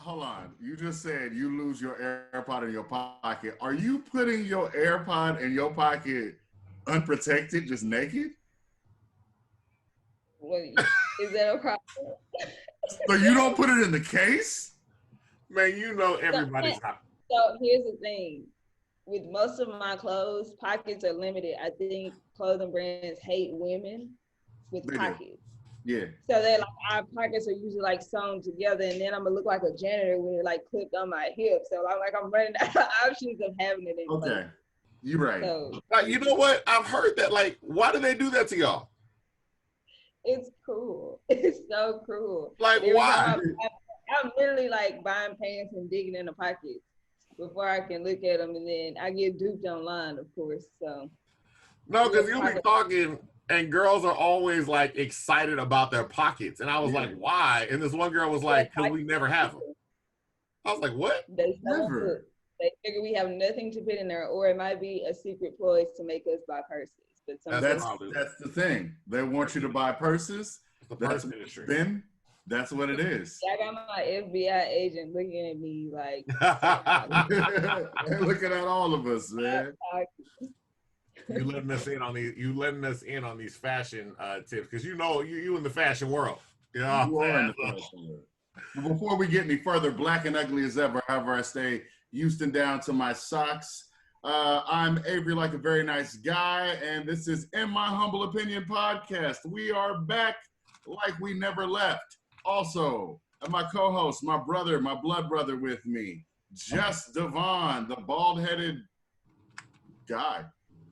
hold on. You just said you lose your AirPod in your pocket. Are you putting your AirPod in your pocket unprotected, just naked? What, is that a problem? So you don't put it in the case? Man, you know everybody's hot. So here's the thing. With most of my clothes, pockets are limited. I think clothing brands hate women with pockets. Yeah. So they're like, our pockets are usually like sewn together, and then I'm gonna look like a janitor with it like clipped on my hip. So I'm running out of options of having it in Okay. You're right. So, you know what? I've heard that. Like, why do they do that to y'all? It's cruel. It's so cruel. Like, why? I'm literally like buying pants and digging in the pockets before I can look at them, and then I get duped online, of course. So no, because you'll be talking, and girls are always like excited about their pockets, and I was like, why? And this one girl was like, because we never have them. I was like, what? Never. They figure we have nothing to put in there, or it might be a secret ploy to make us buy purses. But that's the thing. They want you to buy purses. That's what it is. I got my FBI agent looking at me like they're looking at all of us, man. You letting us in on these fashion tips, because you know you in the fashion world. You know you are in the fashion world. But before we get any further, black and ugly as ever, however I stay Houston down to my socks. I'm Avery, like a very nice guy, and this is In My Humble Opinion podcast. We are back like we never left. Also, my co-host, my brother, my blood brother with me, Just Devon, the bald-headed guy.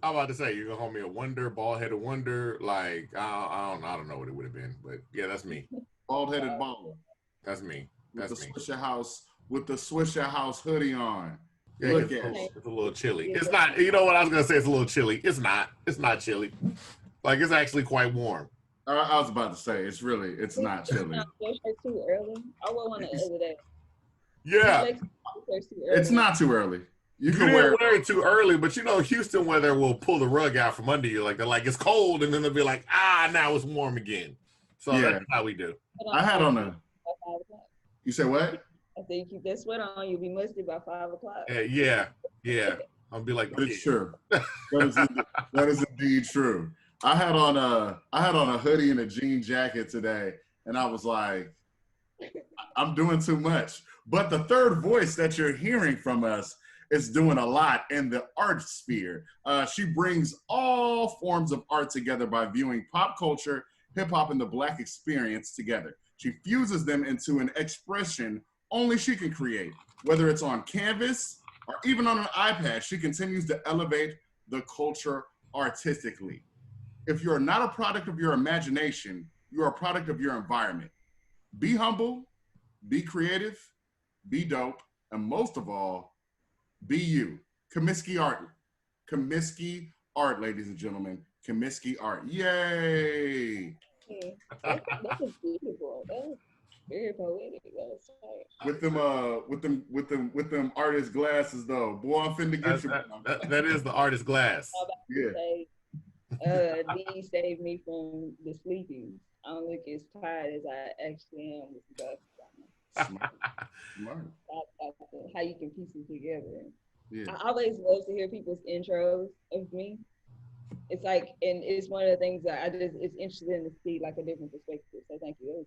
I'm about to say, you're gonna call me a wonder, bald-headed wonder. Like I don't know what it would have been, but yeah, that's me. Bald-headed bald. That's me. That's me. With the Swisher House hoodie on. Yeah, it's a little chilly. It's not. You know what I was gonna say? It's a little chilly. It's not. It's not chilly. Like, it's actually quite warm. I was about to say it's not chilly. Too early. I wore one the other day. Yeah. It's not too early. You can wear it too early, but you know Houston weather will pull the rug out from under you. Like, they're like, it's cold, and then they'll be like, now it's warm again. So that's how we do. I had on a. You said what? I think you keep that sweater on, you'll be musty by 5 o'clock. Yeah. I'll be like, it's true. That is indeed true. I had on a hoodie and a jean jacket today, and I was like, I'm doing too much. But the third voice that you're hearing from us is doing a lot in the art sphere. She brings all forms of art together by viewing pop culture, hip hop, and the Black experience together. She fuses them into an expression only she can create. Whether it's on canvas or even on an iPad, she continues to elevate the culture artistically. If you're not a product of your imagination, you're a product of your environment. Be humble, be creative, be dope, and most of all, be you. Kimmiski Art, ladies and gentlemen. Kimmiski Art. Yay! That's beautiful. That's very poetic. With them artist glasses though. Boy, I'm finna get you. That is the artist glass. Yeah. These saved me from the sleeping. I don't look as tired as I actually am with the glasses. Smart. How you can piece it together. Yeah. I always love to hear people's intros of me. It's like, and it's one of the things that it's interesting to see like a different perspective. So thank you.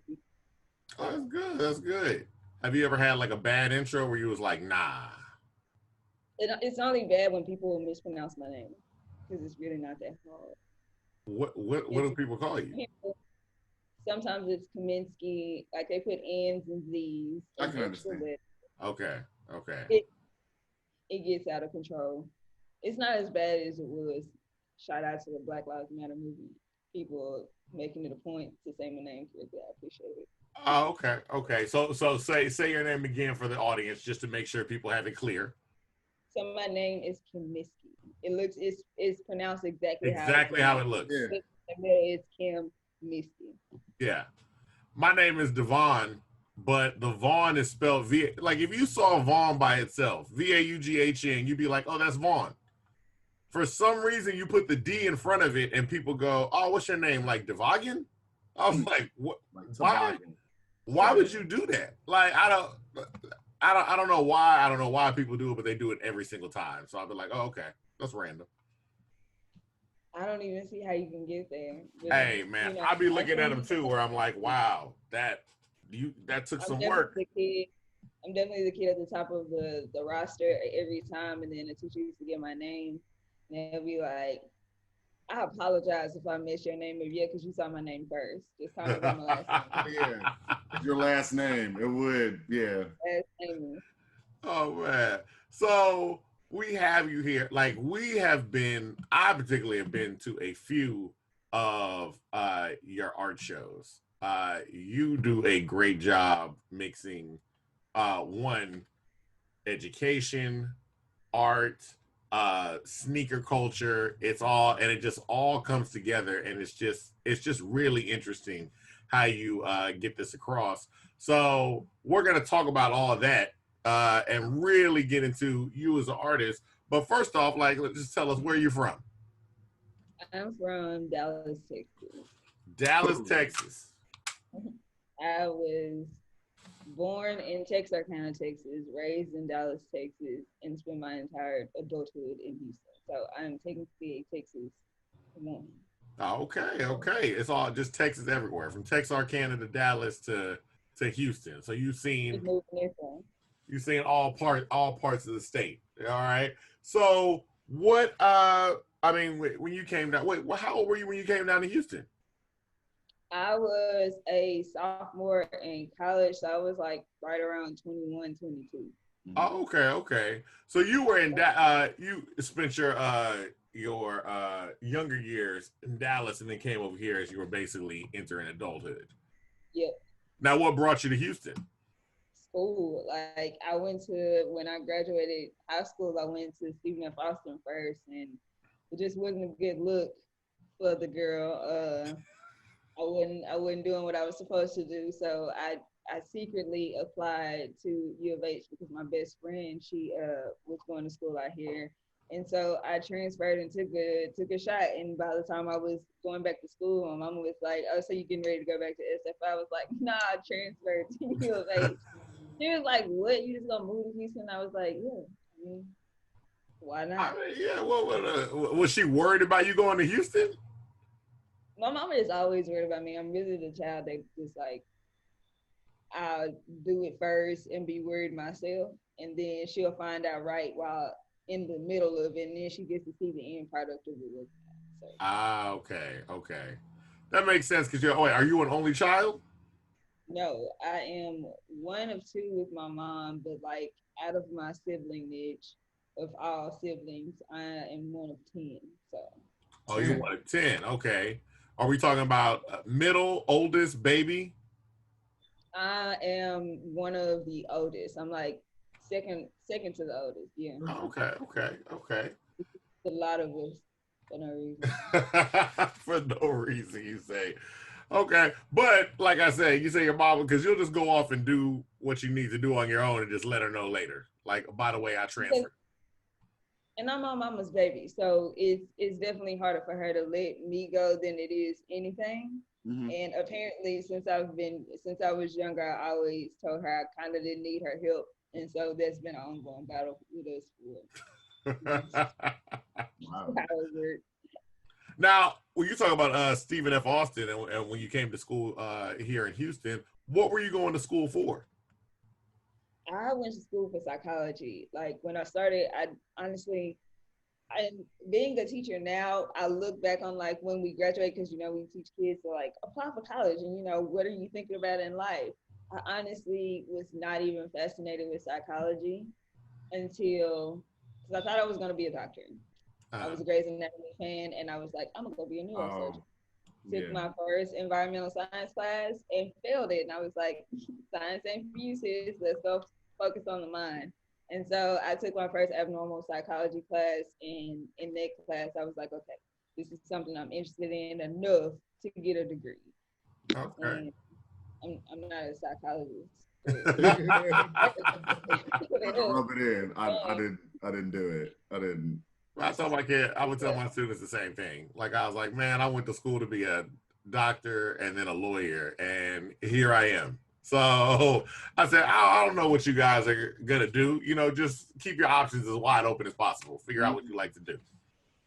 Oh, that's good. That's good. Have you ever had like a bad intro where you was like, nah? It's only bad when people mispronounce my name, because it's really not that hard. What do people call you? Sometimes it's Kimmiski, like they put N's and Z's. I can understand. Okay. It gets out of control. It's not as bad as it was. Shout out to the Black Lives Matter movie. People making it a point to say my name correctly. I appreciate it. Oh, okay. So say your name again for the audience, just to make sure people have it clear. So my name is Kimmiski. It's pronounced exactly how it looks. Yeah. It's Kimmiski. Yeah. My name is Devon, but the Vaughn is spelled V. Like, if you saw Vaughn by itself, Vaughn, you'd be like, oh, that's Vaughn. For some reason, you put the D in front of it, and people go, oh, what's your name? Like Devagan? I was like, what? Why? Why would you do that? Like, I don't know why. I don't know why people do it, but they do it every single time. So I'll be like, oh, okay, that's random. I don't even see how you can get there. Hey man, you know, I'll be looking at them too, where I'm like, wow, that took some work. I'm definitely the kid at the top of the roster every time, and then the teacher used to get my name, and they'll be like, I apologize if I missed your name, yeah, because you saw my name first. Just call me by my last name. Yeah, it's your last name. It would, yeah. Last name. Oh man, so we have you here. Like I particularly have been to a few of your art shows. You do a great job mixing one, education, art, sneaker culture. It just all comes together, and it's just really interesting how you get this across. So we're gonna talk about all of that and really get into you as an artist. But first off, like, just tell us where you're from. I'm from Dallas, Texas. Dallas, Texas. I was born in Texarkana, Texas, raised in Dallas, Texas, and spent my entire adulthood in Houston. So I'm technically a Texas woman. Okay. It's all just Texas everywhere, from Texarkana to Dallas to Houston. So you've seen all parts of the state. All right. So what? I mean, when you came down, wait, how old were you when you came down to Houston? I was a sophomore in college, so I was like right around 21, 22. Oh, okay. So you were in that. You spent your younger years in Dallas, and then came over here as you were basically entering adulthood. Yep. Now, what brought you to Houston? School. Like when I graduated high school, I went to Stephen F. Austin first, and it just wasn't a good look for the girl. I wasn't doing what I was supposed to do, so I secretly applied to U of H because my best friend, she was going to school out here, and so I transferred and took a shot. And by the time I was going back to school, my mama was like, "Oh, so you getting ready to go back to SF?" I was like, "Nah, I transferred to U of H." She was like, "What? You just gonna move to Houston?" I was like, "Yeah, I mean, why not?" Yeah. Was she worried about you going to Houston? My mama is always worried about me. I'm really the child that just like, I'll do it first and be worried myself, and then she'll find out right while in the middle of it, and then she gets to see the end product of it. So. Okay. That makes sense because are you an only child? No, I am one of two with my mom, but like out of my siblingage, of all siblings, I am one of 10. So. Oh, you're one of 10. Okay. Are we talking about middle, oldest, baby? I am one of the oldest. I'm like second to the oldest. Yeah. Okay. A lot of us for no reason. For no reason, you say. Okay, but like I said, you say your mom because you'll just go off and do what you need to do on your own and just let her know later. Like, by the way, I transferred. And I'm my mama's baby, so it's definitely harder for her to let me go than it is anything. Mm-hmm. And apparently, since I was younger, I always told her I kind of didn't need her help, and so that's been an ongoing battle with us for. Wow. Now, when you talk about Stephen F. Austin and when you came to school here in Houston, what were you going to school for? I went to school for psychology. Like when I started, I honestly, being a teacher now, I look back on like when we graduate, because we teach kids to like apply for college and what are you thinking about in life? I honestly was not even fascinated with psychology until, because I thought I was going to be a doctor. I was a Grey's Anatomy fan, and I was like, I'm gonna go be a neurosurgeon. Took my first environmental science class and failed it, and I was like, science ain't for you, sis. Let's go focus on the mind. And so I took my first abnormal psychology class, and in that class, I was like, okay, this is something I'm interested in enough to get a degree. Okay. And I'm not a psychologist. Rub it in. I didn't do it. I didn't. I told my kid, I would tell my students the same thing. Like, I was like, man, I went to school to be a doctor and then a lawyer, and here I am. So I said, I don't know what you guys are gonna do. You know, just keep your options as wide open as possible. Figure out what you like to do.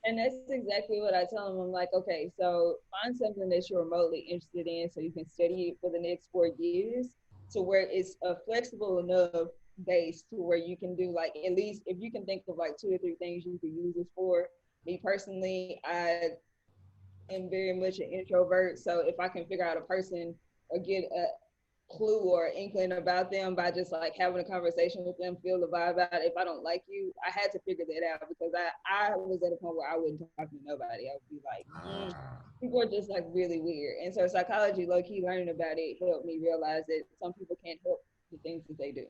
And that's exactly what I tell them. I'm like, okay, so find something that you're remotely interested in so you can study it for the next 4 years to where it's a flexible enough base to where you can do like, at least if you can think of like 2 or 3 things you could use this for. Me personally, I am very much an introvert. So if I can figure out a person or get a clue or inkling about them by just like having a conversation with them, feel the vibe out. If I don't like you, I had to figure that out because I was at a point where I wouldn't talk to nobody. I would be like, people are just like really weird. And so psychology, low key learning about it helped me realize that some people can't help the things that they do.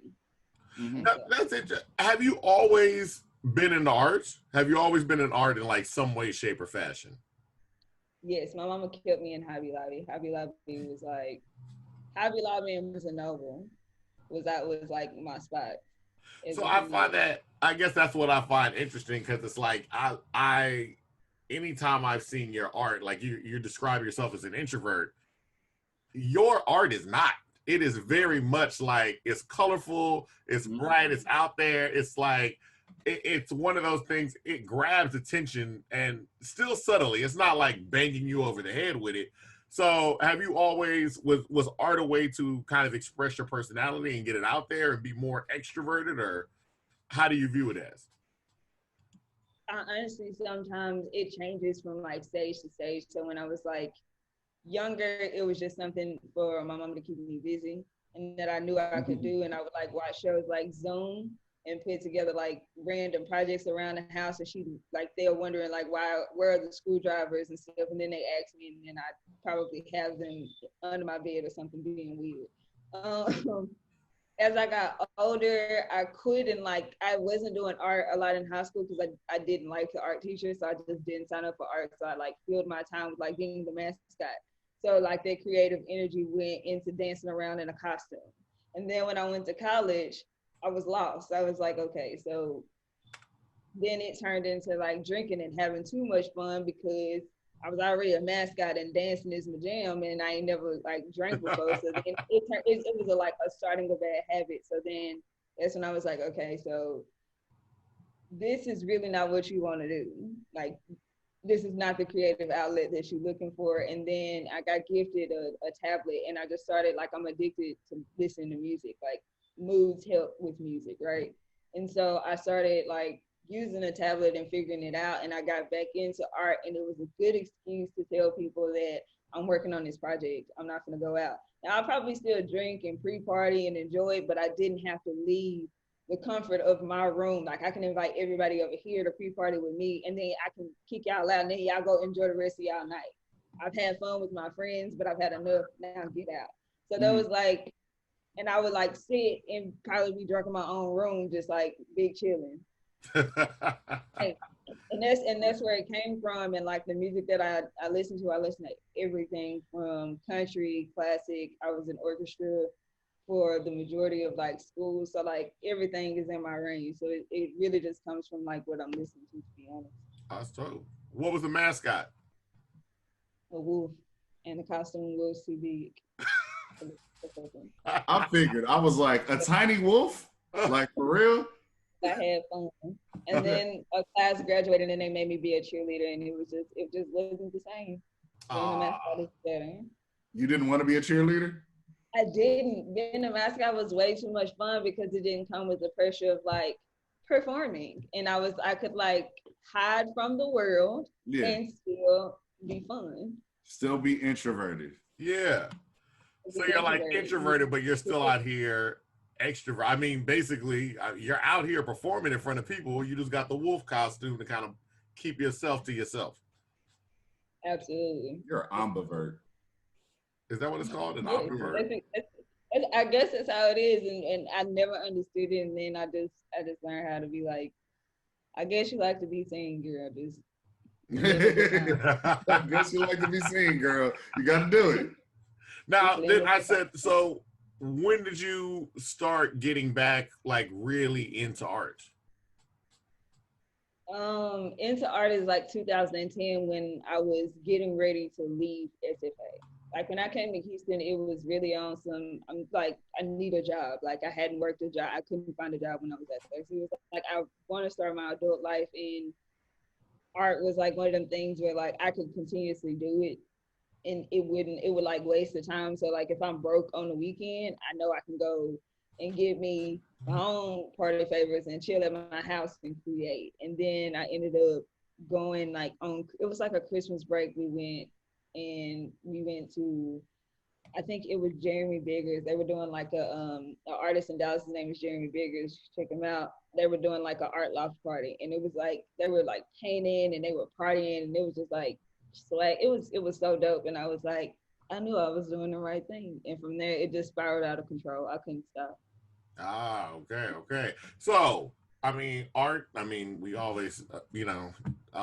That's it. Have you always been in the arts? Have you always been in art in like some way, shape, or fashion? Yes, my mama kept me in Hobby Lobby. Hobby Lobby was like Hobby Lobby and Barnes and Noble was like my spot. So I find that, I guess that's what I find interesting, because it's like I anytime I've seen your art, like you describe yourself as an introvert, your art is not. It is very much like, it's colorful, it's bright, it's out there. It's like it's one of those things. It grabs attention, and still subtly. It's not like banging you over the head with it. So have you always, was art a way to kind of express your personality and get it out there and be more extroverted, or how do you view it as? Honestly, sometimes it changes from like stage to stage. So when I was like younger, it was just something for my mom to keep me busy and that I knew I could do. And I would like watch shows like Zoom and put together like random projects around the house. And she like, they were wondering like, where are the screwdrivers and stuff? And then they asked me, and then I probably have them under my bed or something being weird. As I got older, I couldn't like, I wasn't doing art a lot in high school because I didn't like the art teacher. So I just didn't sign up for art. So I like filled my time with like being the mascot. So like that creative energy went into dancing around in a costume. And then when I went to college, I was lost. I was like, okay, so then it turned into like drinking and having too much fun because I was already a mascot and dancing is my jam, and I ain't never like drank before. So then it was like a starting a bad habit. So then that's when I was like, okay, so this is really not what you want to do. Like, this is not the creative outlet that you're looking for. And then I got gifted a tablet, and I just started like, I'm addicted to listening to music. Like, moods help with music, right? And so I started like using a tablet and figuring it out, and I got back into art, and it was a good excuse to tell people that I'm working on this project. I'm not gonna go out. Now I'll probably still drink and pre-party and enjoy it, but I didn't have to leave the comfort of my room. Like, I can invite everybody over here to pre-party with me, and then I can kick y'all out, and then y'all go enjoy the rest of y'all night. I've had fun with my friends, but I've had enough. Now get out. So that was like, and I would like sit and probably be drunk in my own room, just like big chilling. And that's where it came from. And like the music that I listen to everything from country, classic. I was in orchestra for the majority of like school, so like everything is in my range. So it really just comes from like what I'm listening to be honest. That's true. What was the mascot? A wolf, and the costume was too big. I figured. I was like, a tiny wolf? Like, for real? I had fun. And then a class graduated and they made me be a cheerleader, and it just wasn't the same. Being a mascot is better. You didn't want to be a cheerleader? I didn't. Being a mascot was way too much fun because it didn't come with the pressure of like performing. And I could like hide from the world and still be fun. Still be introverted. Yeah. So you're like introverted, but you're still out here extrovert. I mean, basically, you're out here performing in front of people. You just got the wolf costume to kind of keep yourself to yourself. Absolutely. You're an ambivert. Is that what it's called? An ambivert? I guess that's how it is, and I never understood it, and then I just learned how to be like, I guess you like to be seen, girl. Just I guess you like to be seen, girl. You got to do it. Now, then I said, so when did you start getting back like really into art? Into art is like 2010 when I was getting ready to leave SFA. Like when I came to Houston, it was really on some, I'm like, I need a job. Like I hadn't worked a job. I couldn't find a job when I was at there. So it was like, I want to start my adult life, and art was like one of them things where like I could continuously do it and it would like waste the time. So like if I'm broke on the weekend, I know I can go and get me my own party favors and chill at my house and create. And then I ended up going like on, it was like a Christmas break. We went to, I think it was Jeremy Biggers. They were doing like an artist in Dallas. His name is Jeremy Biggers. Check him out. They were doing like an art loft party, and it was like they were like painting and they were partying, and it was just like swag. It was so dope, and I was like, I knew I was doing the right thing, and from there it just spiraled out of control. I couldn't stop. Ah, okay. So, I mean, art. I mean, we always,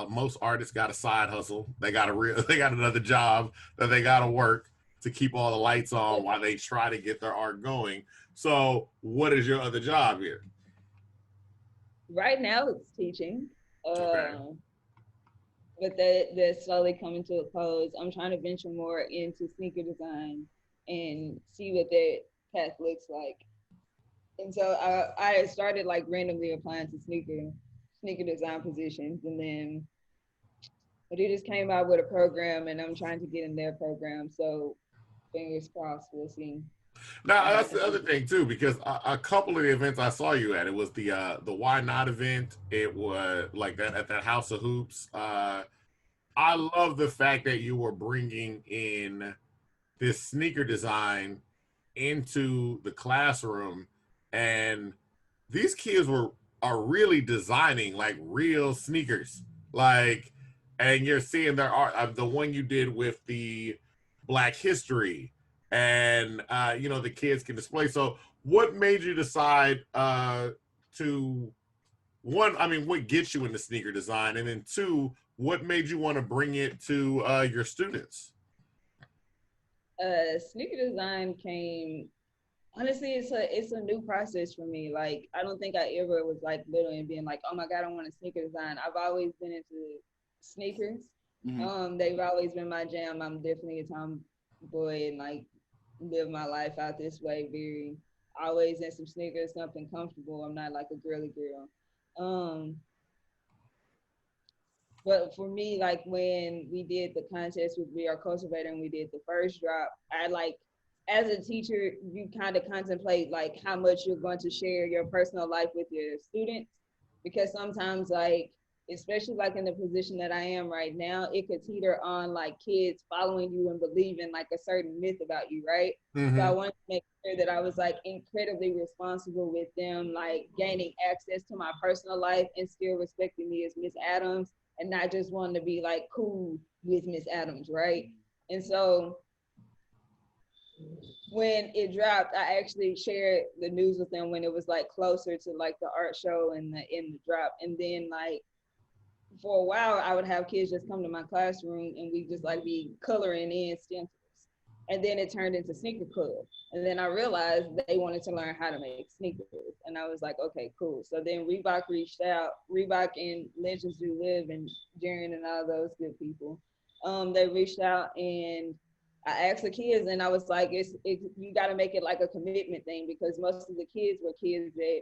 most artists got a side hustle. They got they got another job that they got to work to keep all the lights on while they try to get their art going. So, what is your other job here? Right now, it's teaching. Okay. But that's slowly coming to a close. I'm trying to venture more into sneaker design and see what that path looks like. And so I started like randomly applying to sneaker design positions, and then but it just came out with a program, and I'm trying to get in their program. So fingers crossed, we'll see. Now that's the other thing too, because a couple of the events I saw you at, it was the Why Not event. It was like that at that House of Hoops. I love the fact that you were bringing in this sneaker design into the classroom, and these kids are really designing like real sneakers, like, and you're seeing their art. The one you did with the Black History, and the kids can display. So, what made you decide to one? I mean, what gets you into sneaker design, and then two, what made you want to bring it to your students? Sneaker design came, honestly, it's a new process for me. Like I don't think I ever was like little and being like, oh my god, I want to sneaker design. I've always been into sneakers. Mm-hmm. They've always been my jam. I'm definitely a tomboy and like live my life out this way. Very always in some sneakers, something comfortable. I'm not like a girly girl. But for me, like when we did the contest with We Are Cultivator and we did the first drop, I like, as a teacher, you kind of contemplate like how much you're going to share your personal life with your students. Because sometimes like, especially like in the position that I am right now, it could teeter on like kids following you and believing like a certain myth about you, right? Mm-hmm. So I wanted to make sure that I was like incredibly responsible with them, like gaining access to my personal life and still respecting me as Miss Adams, and not just wanting to be like cool with Miss Adams, right? And so when it dropped, I actually shared the news with them when it was like closer to like the art show and in the drop. And then like for a while, I would have kids just come to my classroom and we just like be coloring in stencils. And then it turned into sneaker club. And then I realized they wanted to learn how to make sneakers. And I was like, okay, cool. So then Reebok reached out. Reebok and Legends Do Live and Jaren and all those good people. They reached out and I asked the kids, and I was like, you got to make it like a commitment thing, because most of the kids were kids that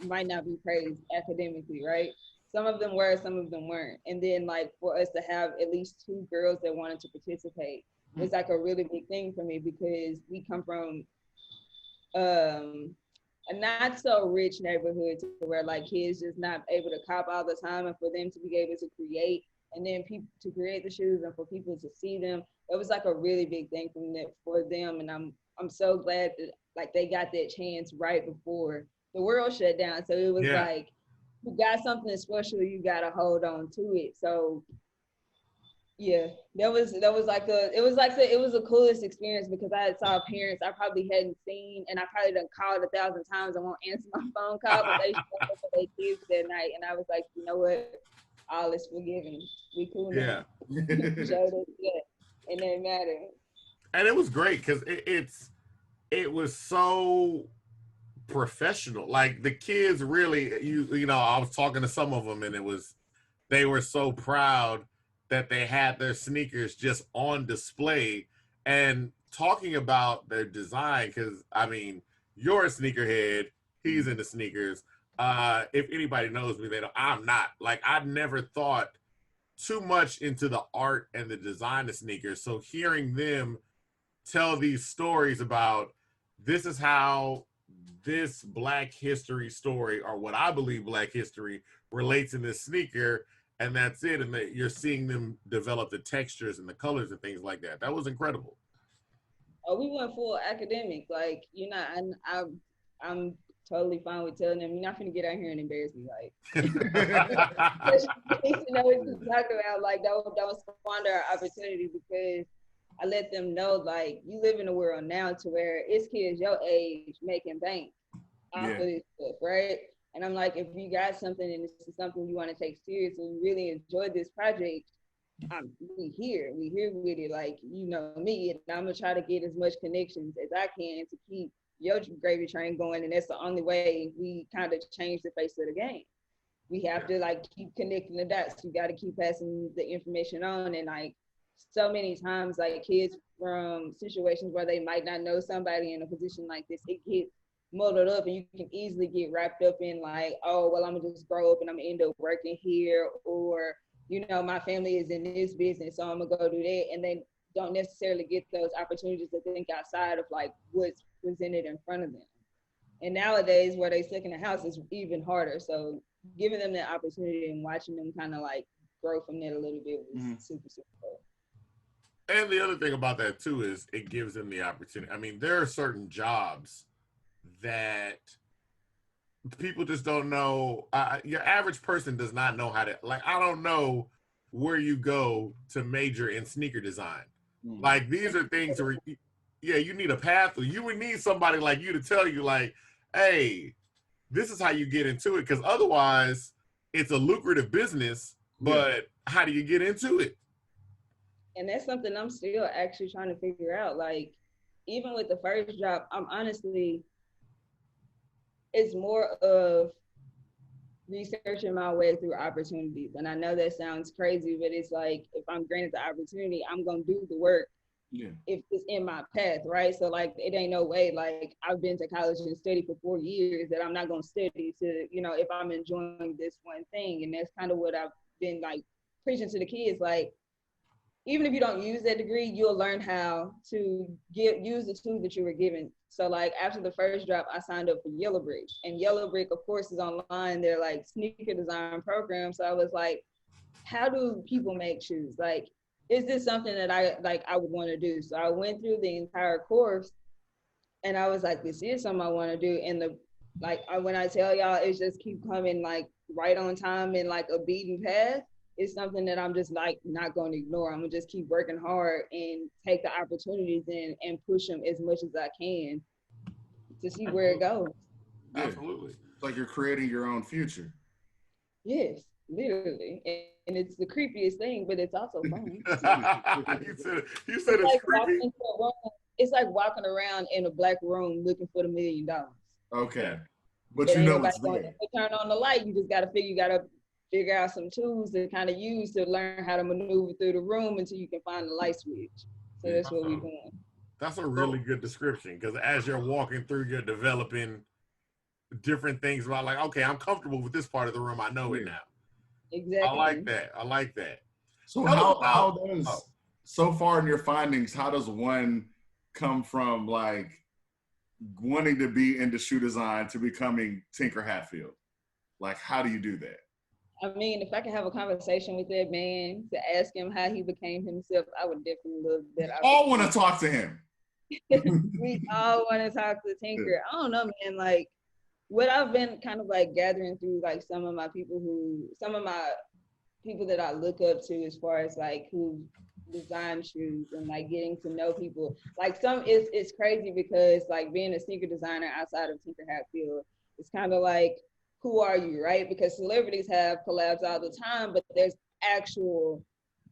might not be praised academically, right? Some of them were, some of them weren't. And then like for us to have at least 2 girls that wanted to participate was like a really big thing for me, because we come from a not so rich neighborhood to where like kids just not able to cop all the time, and for them to be able to create, and then people to create the shoes and for people to see them, it was like a really big thing for them. And I'm so glad that like they got that chance right before the world shut down. So it was like, you got something special, you got to hold on to it. So yeah, that was like it was the coolest experience, because I saw parents I probably hadn't seen, and I probably done called 1,000 times and won't answer my phone call, but they showed up for their kids that night, and I was like, you know what, all is forgiven. We cool now. Showed up, and it mattered. And it was great because it was so professional. Like the kids really, you know, I was talking to some of them, and they were so proud that they had their sneakers just on display, and talking about their design, because I mean, you're a sneakerhead, he's into sneakers. If anybody knows me, they know I'm not. Like, I never thought too much into the art and the design of sneakers. So hearing them tell these stories about this is how this Black history story, or what I believe Black history, relates in this sneaker, and that's it. And that you're seeing them develop the textures and the colors and things like that. That was incredible. Oh, we went full academic. Like, you know, I'm totally fine with telling them, you're not gonna get out here and embarrass me. Like, you know what to talk about. Like, don't squander our opportunity, because I let them know, like, you live in a world now to where it's kids your age making bank off of this stuff, right? And I'm like, if you got something and this is something you want to take serious and really enjoy this project, we here with it. Like, you know me, and I'm gonna try to get as much connections as I can to keep your gravy train going. And that's the only way we kind of change the face of the game. We have to like keep connecting the dots. You got to keep passing the information on. And like, so many times, like, kids from situations where they might not know somebody in a position like this, it gets muddled up, and you can easily get wrapped up in like, oh, well, I'm gonna just grow up and I'm gonna end up working here, or, you know, my family is in this business, so I'm gonna go do that. And they don't necessarily get those opportunities to think outside of like what's presented in front of them. And nowadays, where they stuck in the house is even harder. So giving them that opportunity and watching them kind of like grow from that a little bit was super, super cool. And the other thing about that too is it gives them the opportunity. I mean, there are certain jobs that people just don't know. Your average person does not know how to, like, I don't know where you go to major in sneaker design. Like, these are things where, yeah, you need a path. You would need somebody like you to tell you, like, hey, this is how you get into it. Because otherwise, it's a lucrative business, but how do you get into it? And that's something I'm still actually trying to figure out. Like, even with the first job, I'm honestly, it's more of researching my way through opportunities. And I know that sounds crazy, but it's like, if I'm granted the opportunity, I'm gonna do the work if it's in my path, right? So like, it ain't no way, like, I've been to college and studied for 4 years that I'm not gonna study to, you know, if I'm enjoying this one thing. And that's kind of what I've been like preaching to the kids. Like, even if you don't use that degree, you'll learn how to use the tools that you were given. So like, after the first drop, I signed up for Yellow Brick, and Yellow Brick, of course, is online. They're like sneaker design programs. So I was like, how do people make shoes? Like, is this something that I would want to do? So I went through the entire course, and I was like, this is something I want to do. And when I tell y'all, it's just keep coming like right on time and like a beaten path. It's something that I'm just like not going to ignore. I'm gonna just keep working hard and take the opportunities and push them as much as I can to see where it goes. Absolutely. It's like you're creating your own future. Yes, literally. And it's the creepiest thing, but it's also fun. you said it's like creepy. It's like walking around in a black room looking for the $1 million. Okay. But you know it's there. Turn on the light, you gotta figure out some tools to kind of use to learn how to maneuver through the room until you can find the light switch. So that's what we're doing. That's a really good description, because as you're walking through, you're developing different things about, like, okay, I'm comfortable with this part of the room. I know it now. Exactly. I like that. So how does, so far in your findings, how does one come from like wanting to be into shoe design to becoming Tinker Hatfield? Like, how do you do that? I mean, if I could have a conversation with that man to ask him how he became himself, I would definitely love that. All want to talk to him. We all want to talk to Tinker. I don't know, man. Like, what I've been kind of like gathering through like some of my people that I look up to as far as like who design shoes, and like getting to know people. Like, it's crazy because like being a sneaker designer outside of Tinker Hatfield, it's kind of like, who are you, right? Because celebrities have collabs all the time, but there's actual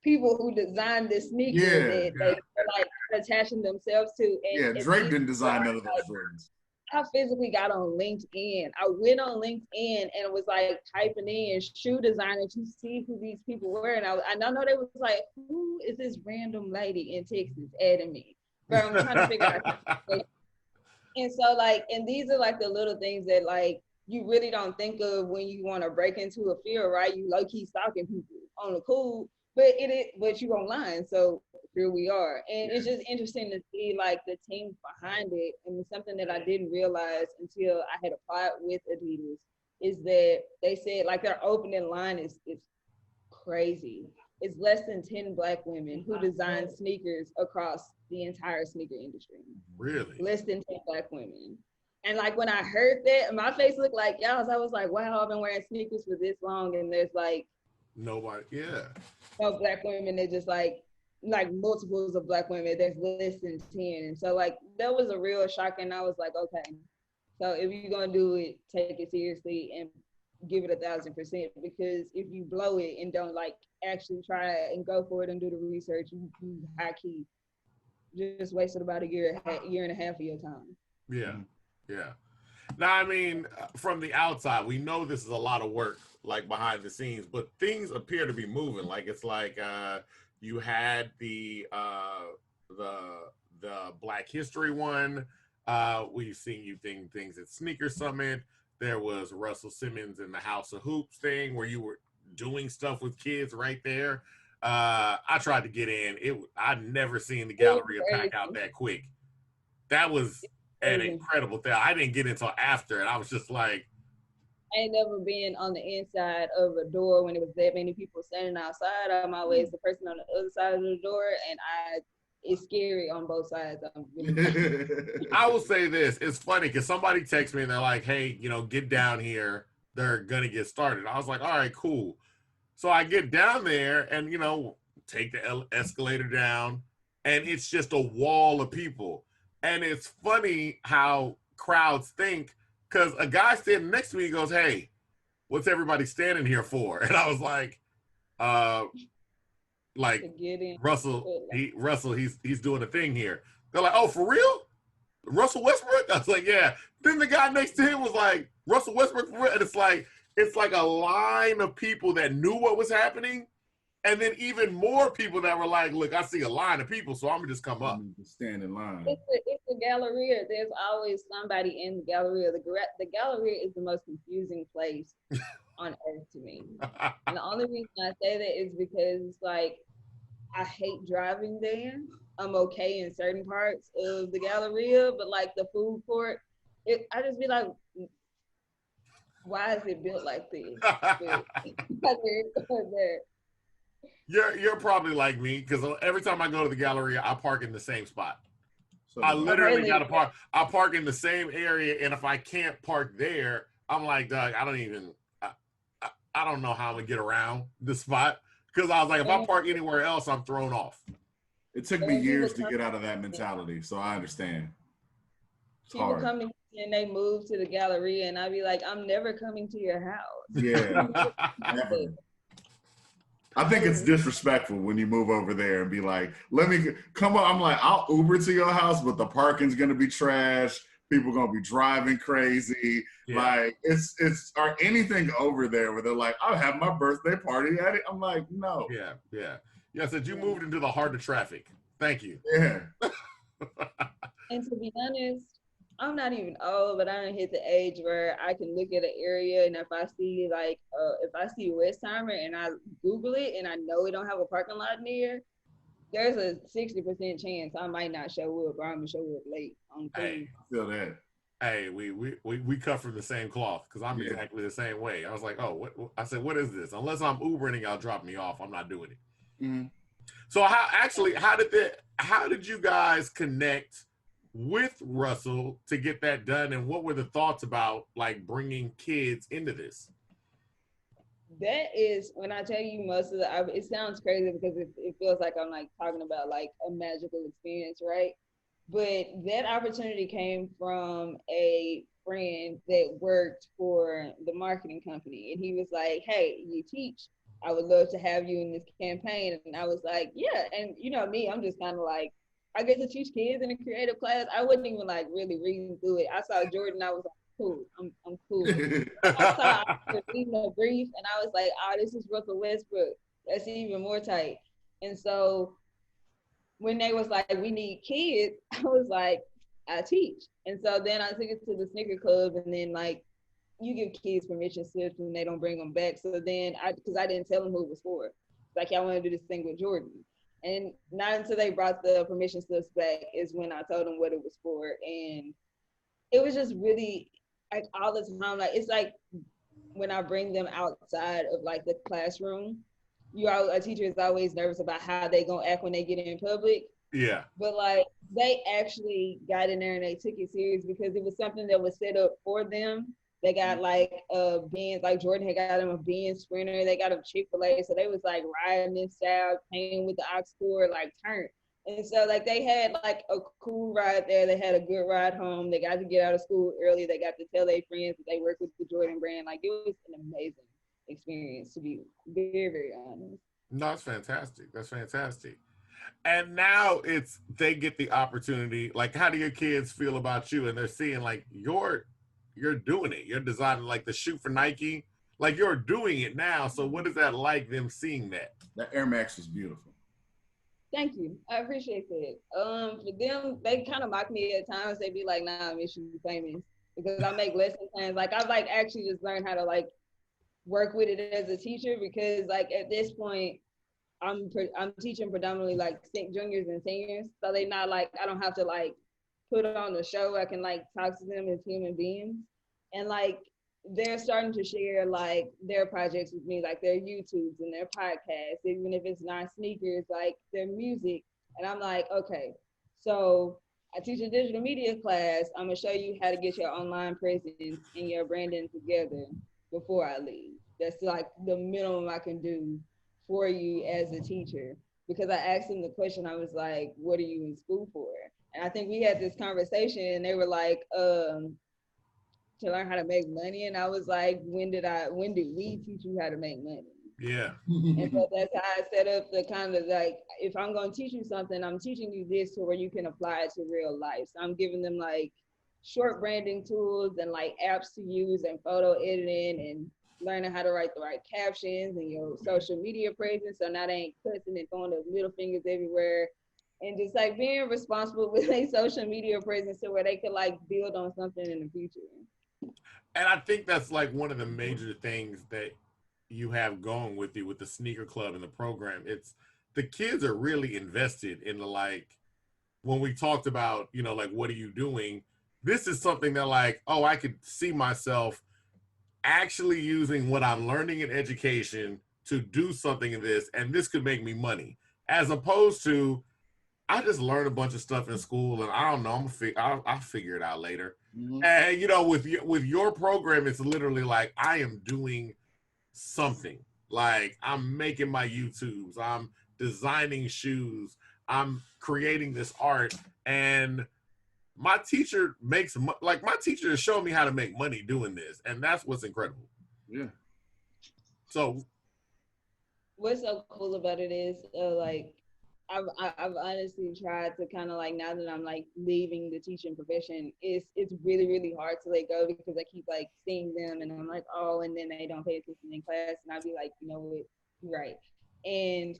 people who design this sneaker that they're like attaching themselves to. And Drake didn't design none of those things. I physically got on LinkedIn. I went on LinkedIn and was like typing in shoe designer to see who these people were. And I know they was like, who is this random lady in Texas adding me? But I'm trying to figure out. And so like, and these are like the little things that like you really don't think of when you want to break into a field, right? You low key stalking people on the cool, but you online. So here we are, and it's just interesting to see like the team behind it. And something that I didn't realize until I had applied with Adidas is that they said like their opening line is crazy. It's less than 10 Black women who design sneakers across the entire sneaker industry. Really? Less than 10 Black women. And like when I heard that, my face looked like y'all's. I was like, wow, I've been wearing sneakers for this long, and there's like nobody. Yeah. No Black women. They're just like multiples of Black women. There's less than 10. And so like that was a real shock. And I was like, okay, so if you're gonna do it, take it seriously and give it 1,000%, because if you blow it and don't like actually try it and go for it and do the research, you high key just wasted about a year and a half of your time. Yeah, yeah. Now, I mean, from the outside, we know this is a lot of work, like behind the scenes, but things appear to be moving. Like it's like you had the Black History one. We've seen you things at Sneaker Summit. There was Russell Simmons in the House of Hoops thing where you were doing stuff with kids right there. I tried to get in. I'd never seen the Galleria pack out that quick. That was an incredible thing. I didn't get until after, and I was just like, I ain't never been on the inside of a door when it was that many people standing outside. I'm always the person on the other side of the door, and it's scary on both sides. I will say this. It's funny because somebody texts me and they're like, hey, get down here. They're going to get started. I was like, all right, cool. So I get down there and, take the escalator down, and it's just a wall of people. And it's funny how crowds think, because a guy standing next to me goes, hey, what's everybody standing here for? And I was like, Russell, he's doing a thing here. They're like, oh, for real? Russell Westbrook? I was like, yeah. Then the guy next to him was like, Russell Westbrook for real? And it's like a line of people that knew what was happening. And then even more people that were like, look, I see a line of people, so I'm gonna just come up. Stand in line. It's the Galleria. There's always somebody in the Galleria. The Galleria is the most confusing place on earth to me. And the only reason I say that is because it's like, I hate driving there. I'm okay in certain parts of the Galleria, but like the food court, I just be like, why is it built like this? You're probably like me, because every time I go to the Galleria, I park in the same spot. So I literally got to park. I park in the same area, and if I can't park there, I'm like, Doug, I don't know how I'm gonna get around this spot, because I was like, if I park anywhere else, I'm thrown off. It took me years to get out of that mentality, so I understand. People come to me and they move to the Galleria, and I'd be like, I'm never coming to your house. Yeah, never. I think it's disrespectful when you move over there and be like, let me come on. I'm like, I'll Uber to your house, but the parking's going to be trash. People going to be driving crazy. Yeah. Like it's or anything over there where they're like, I'll have my birthday party at it. I'm like, no. Yeah. Yeah. Yeah. So you moved into the heart of traffic. Thank you. Yeah. And to be honest, I'm not even old, but I don't hit the age where I can look at an area, and if I see Westheimer and I Google it and I know it don't have a parking lot near, there's a 60% chance I might not show up, or I'm gonna show up late on Hey, I feel that. Hey, we cut from the same cloth, because I'm exactly the same way. I was like, oh, what? I said, what is this? Unless I'm Ubering and y'all drop me off, I'm not doing it. Mm-hmm. So how did you guys connect with Russell to get that done, and what were the thoughts about like bringing kids into this? That is, when I tell you most of it sounds crazy because it feels like I'm like talking about like a magical experience, right? But that opportunity came from a friend that worked for the marketing company, and he was like, hey, you teach, I would love to have you in this campaign. And I was like, yeah. And me, I'm just kind of like, I get to teach kids in a creative class. I wasn't even like really reading through it. I saw Jordan. I was like, cool. I'm cool. I was reading a brief, and I was like, oh, this is Russell Westbrook. That's even more tight. And so when they was like, we need kids, I was like, I teach. And so then I took it to the sneaker club, and then like, you give kids permission slips when they don't bring them back. So then because I didn't tell them who it was for. Like, y'all want to do this thing with Jordan. And not until they brought the permission slips back is when I told them what it was for. And it was just really like all the time, like it's like when I bring them outside of like the classroom, a teacher is always nervous about how they gonna act when they get in public. Yeah. But like they actually got in there and they took it serious because it was something that was set up for them. They got like beans, like Jordan had got them a bean sprinter. They got a Chick-fil-A, so they was like riding in style, playing with the aux cord, like turn. And so like they had like a cool ride there. They had a good ride home. They got to get out of school early. They got to tell their friends that they work with the Jordan brand. Like it was an amazing experience, to be very, very honest. No, that's fantastic. That's fantastic. And now they get the opportunity. Like, how do your kids feel about you? And they're seeing like you're doing it. You're designing like the shoe for Nike. Like you're doing it now. So what is that like, them seeing that? That Air Max is beautiful. Thank you. I appreciate that. For them, they kind of mock me at times. They be like, nah, Miss, you famous. Because I make lesson plans. Like I've like actually just learned how to like work with it as a teacher, because like at this point, I'm teaching predominantly like juniors and seniors. So they not like, I don't have to like put on the show. I can like talk to them as human beings. And like they're starting to share like their projects with me, like their YouTubes and their podcasts, even if it's not sneakers, like their music. And I'm like, okay, so I teach a digital media class. I'm gonna show you how to get your online presence and your branding together before I leave. That's like the minimum I can do for you as a teacher. Because I asked them the question, I was like, what are you in school for? And I think we had this conversation and they were like, to learn how to make money. And I was like, when did we teach you how to make money? Yeah. And so that's how I set up the kind of like, if I'm going to teach you something, I'm teaching you this to where you can apply it to real life. So I'm giving them like short branding tools and like apps to use and photo editing and learning how to write the right captions and your social media presence. So now they ain't cussing and throwing the middle fingers everywhere. And just like being responsible with a social media presence to where they could like build on something in the future. And I think that's like one of the major things that you have going with you with the sneaker club and the program. It's the kids are really invested in the, like, when we talked about, you know, like, what are you doing? This is something that like, oh, I could see myself actually using what I'm learning in education to do something in this, and this could make me money, as opposed to I just learned a bunch of stuff in school and I don't know, I'll figure it out later. Mm-hmm. And you know, with your program, it's literally like I am doing something. Like I'm making my YouTubes, I'm designing shoes, I'm creating this art, and my teacher my teacher is showing me how to make money doing this, and that's what's incredible. Yeah. So what's so cool about it is like I've honestly tried to kind of like, now that I'm like leaving the teaching profession, it's really, really hard to let go, because I keep like seeing them and I'm like, oh, and then they don't pay attention in class, and I'll be like, you know what, you're right. And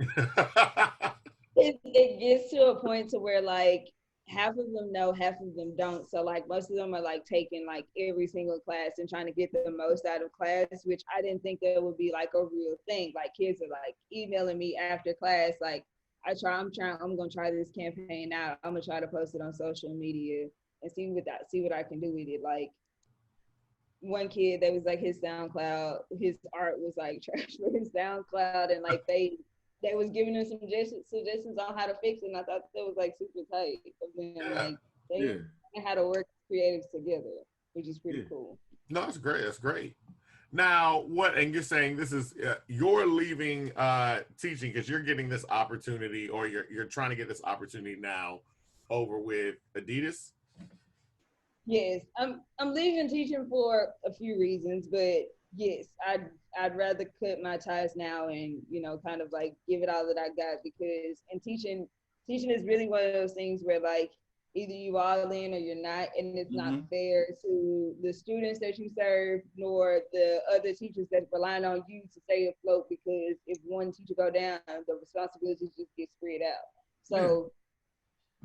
it gets to a point to where like half of them know, half of them don't. So like most of them are like taking like every single class and trying to get the most out of class, which I didn't think that would be like a real thing. Like kids are like emailing me after class, like, I'm gonna try this campaign out. I'm gonna try to post it on social media and see what I can do with it. Like one kid, that was like his SoundCloud, his art was like trash for his SoundCloud, and like they was giving him some suggestions on how to fix it, and I thought that was like super tight of them. Like they know how to work creatives together, which is pretty cool. No, that's great. That's great. Now, and you're saying this is you're leaving teaching because you're getting this opportunity, or you're trying to get this opportunity now over with Adidas? Yes, I'm leaving teaching for a few reasons, but yes, I'd rather cut my ties now and, you know, kind of like give it all that I got, because in teaching is really one of those things where like either you all in or you're not, and it's not fair to the students that you serve, nor the other teachers that rely on you to stay afloat, because if one teacher go down, the responsibilities just get spread out. So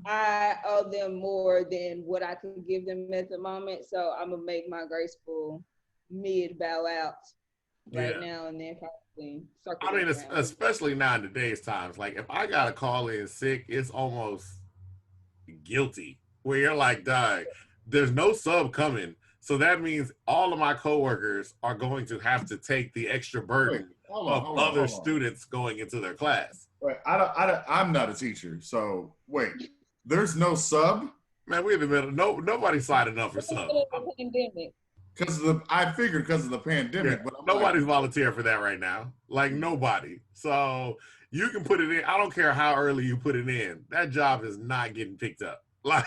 I owe them more than what I could give them at the moment. So I'm gonna make my graceful mid bow out right now and then probably circle I mean, back around. especially now in today's times, like if I gotta call in sick, it's almost guilty. Where you're like, dog, there's no sub coming. So that means all of my coworkers are going to have to take the extra burden of other students going into their class. Wait, I'm not a teacher, so wait. There's no sub? Man, we're in the middle. Nobody's signing up for sub. I figured because of the pandemic, but nobody's volunteering for that right now. Like nobody. So you can put it in. I don't care how early you put it in. That job is not getting picked up. Like,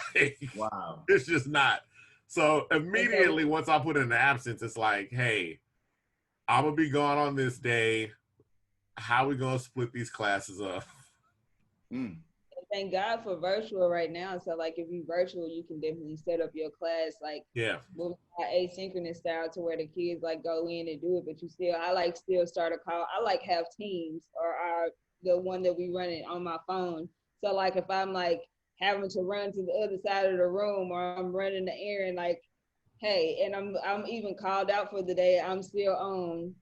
wow, it's just not. So immediately once I put in the absence, it's like, hey, I'm gonna be gone on this day. How are we gonna split these classes up? Thank God for virtual right now. So like if you virtual, you can definitely set up your class like asynchronous style to where the kids like go in and do it, but you still still start a call. I like have teams or the one that we run it on my phone. So like if I'm like having to run to the other side of the room or I'm running the errand, like, hey, and I'm even called out for the day, I'm still on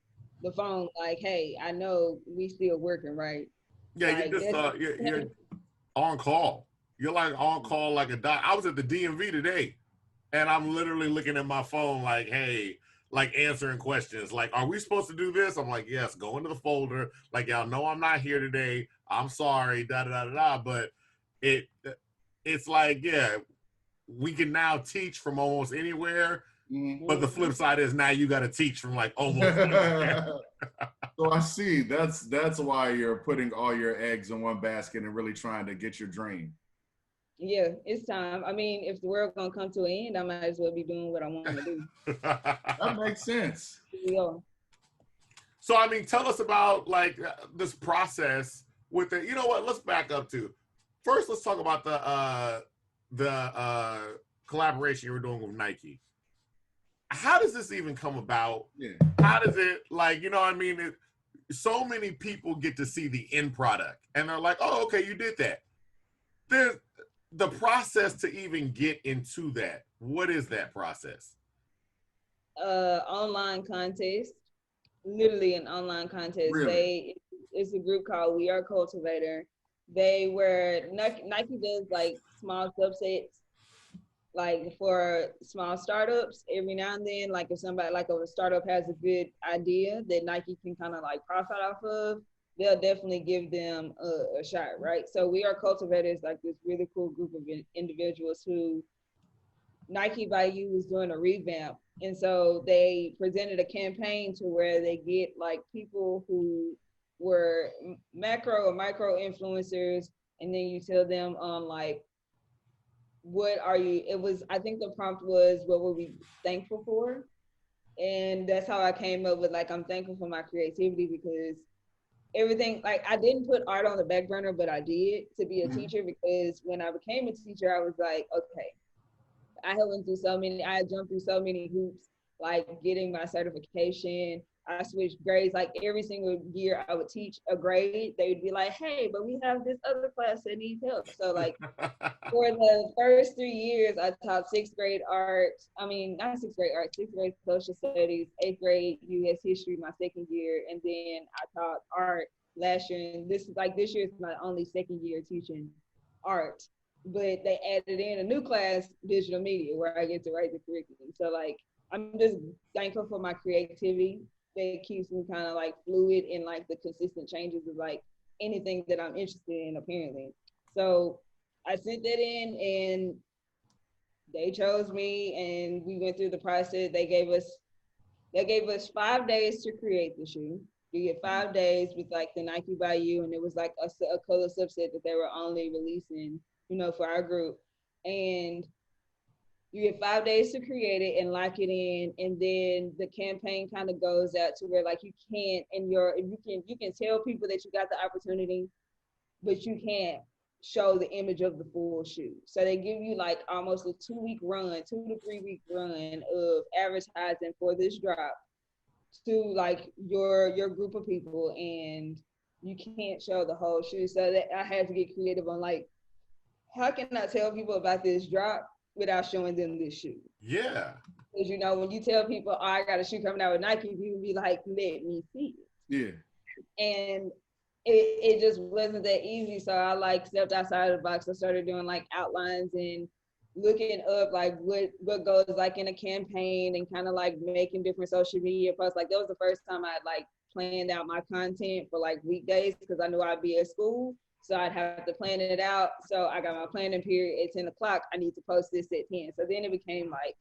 the phone, like, hey, I know we still working, right? Yeah, like, you just you're on call. You're like on call like a doc. I was at the DMV today and I'm literally looking at my phone like, hey, like answering questions. Like, are we supposed to do this? I'm like, yes, go into the folder. Like, y'all know I'm not here today. I'm sorry, da-da-da-da-da. But it's like, yeah, we can now teach from almost anywhere. Mm-hmm. But the flip side is now you got to teach from like almost anywhere. So I see. That's why you're putting all your eggs in one basket and really trying to get your dream. Yeah, it's time. I mean, if the world gonna come to an end, I might as well be doing what I want to do. That makes sense. Yeah. So I mean, tell us about like this process with the. You know what? Let's back up to first. Let's talk about the collaboration you were doing with Nike. How does this even come about? Yeah. How does it like? You know what I mean? So many people get to see the end product, and they're like, "Oh, okay, you did that." There's the process to even get into that. What is that process? Online contest, literally an online contest. Really? It's a group called We Are Cultivator. Nike does like small subsets, like for small startups every now and then. Like if somebody like a startup has a good idea that Nike can kind of like profit off of, they'll definitely give them a shot, right? So We Are Cultivators, like this really cool group of individuals who Nike by You was doing a revamp. And so they presented a campaign to where they get like people who were macro or micro influencers, and then you tell them on like, what are you, I think the prompt was, what were we thankful for? And that's how I came up with like, I'm thankful for my creativity because everything, like I didn't put art on the back burner, but I did to be a teacher, because when I became a teacher, I was like, okay, I jumped through so many hoops, like getting my certification. I switched grades, like every single year I would teach a grade, they would be like, hey, but we have this other class that needs help. So like for the first 3 years, I taught sixth grade art. I mean, not sixth grade art, sixth grade social studies, eighth grade US history my second year. And then I taught art last year. And this year is my only second year teaching art. But they added in a new class, digital media, where I get to write the curriculum. So like, I'm just thankful for my creativity that keeps me kind of like fluid in like the consistent changes of like anything that I'm interested in, apparently. So I sent that in and they chose me and we went through the process. They gave us 5 days to create the shoe. You get 5 days with like the Nike by You, and it was like a color subset that they were only releasing, for our group. And you get 5 days to create it and lock it in, and then the campaign kind of goes out to where like you can tell people that you got the opportunity, but you can't show the image of the full shoe. So they give you like almost a 2 to 3 week run of advertising for this drop to like your group of people, and you can't show the whole shoe. So that I had to get creative on like how can I tell people about this drop without showing them this shoe? Yeah. Because, you know, when you tell people, oh, I got a shoe coming out with Nike, people be like, let me see it. Yeah. And it just wasn't that easy. So I like stepped outside of the box. I started doing like outlines and looking up like what goes like in a campaign and kind of like making different social media posts. Like that was the first time I'd like planned out my content for like weekdays because I knew I'd be at school. So I'd have to plan it out. So I got my planning period at 10 o'clock. I need to post this at 10. So then it became like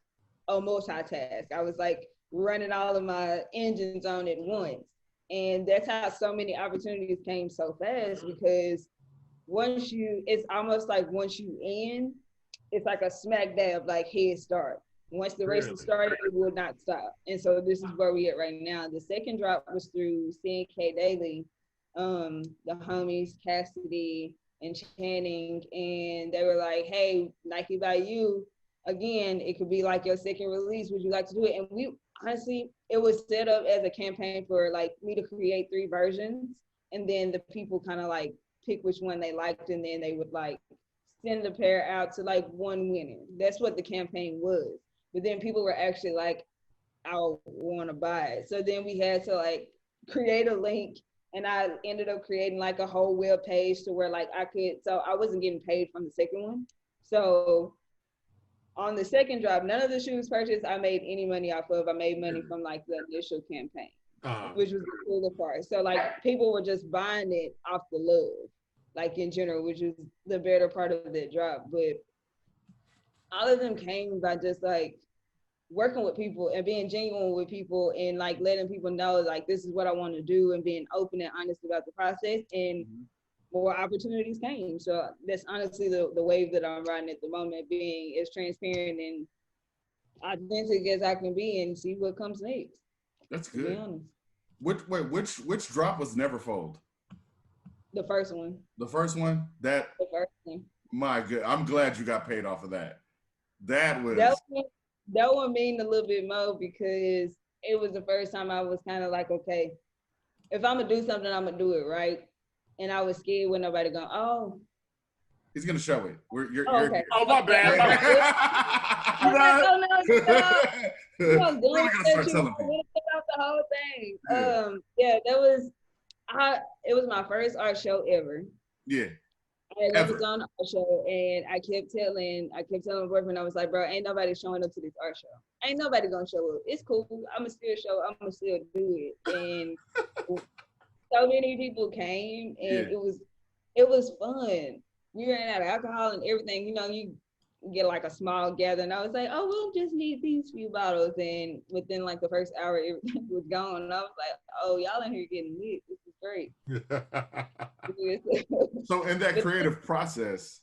a multitask. I was like running all of my engines on at once. And that's how so many opportunities came so fast because it's almost like once you in, it's like a smack dab, like head start. Once the race started, it will not stop. And so this is where we at right now. The second drop was through CNK Daily, the homies, Cassidy and Channing, and they were like, hey, Nike by you, again, it could be like your second release. Would you like to do it? And we honestly, it was set up as a campaign for like me to create 3 versions. And then the people kind of like pick which one they liked. And then they would like send the pair out to like one winner. That's what the campaign was. But then people were actually like, I want to buy it. So then we had to like create a link. And I ended up creating like a whole web page to where like so I wasn't getting paid from the second one. So on the second drop, none of the shoes purchased I made any money off of. I made money from like the initial campaign, which was the cooler part. So like people were just buying it off the love, like in general, which is the better part of that drop. But all of them came by just like working with people and being genuine with people and like letting people know like this is what I want to do and being open and honest about the process. And more opportunities came. So that's honestly the wave that I'm riding at the moment, being as transparent and authentic as I can be and see what comes next. That's good. To be honest. Which drop was Neverfold? The first one. The first one? The first one. My good. I'm glad you got paid off of that. That one mean a little bit more because it was the first time I was kind of like, okay, if I'm gonna do something, I'm gonna do it right. And I was scared when nobody going, oh. He's gonna show it. Okay. Oh, my bad. We're gonna start telling people about the whole thing. Yeah, it was my first art show ever. Yeah. I never done an art show, and I kept telling my boyfriend, I was like, bro, ain't nobody showing up to this art show. Ain't nobody gonna show up. It's cool. I'ma still show. I'ma still do it. And so many people came, and it was fun. We ran out of alcohol and everything. You know, you get like a small gathering. I was like, oh, we'll just need these few bottles. And within like the first hour, everything was gone. And I was like, oh, y'all in here getting lit. This is great. So in that creative process,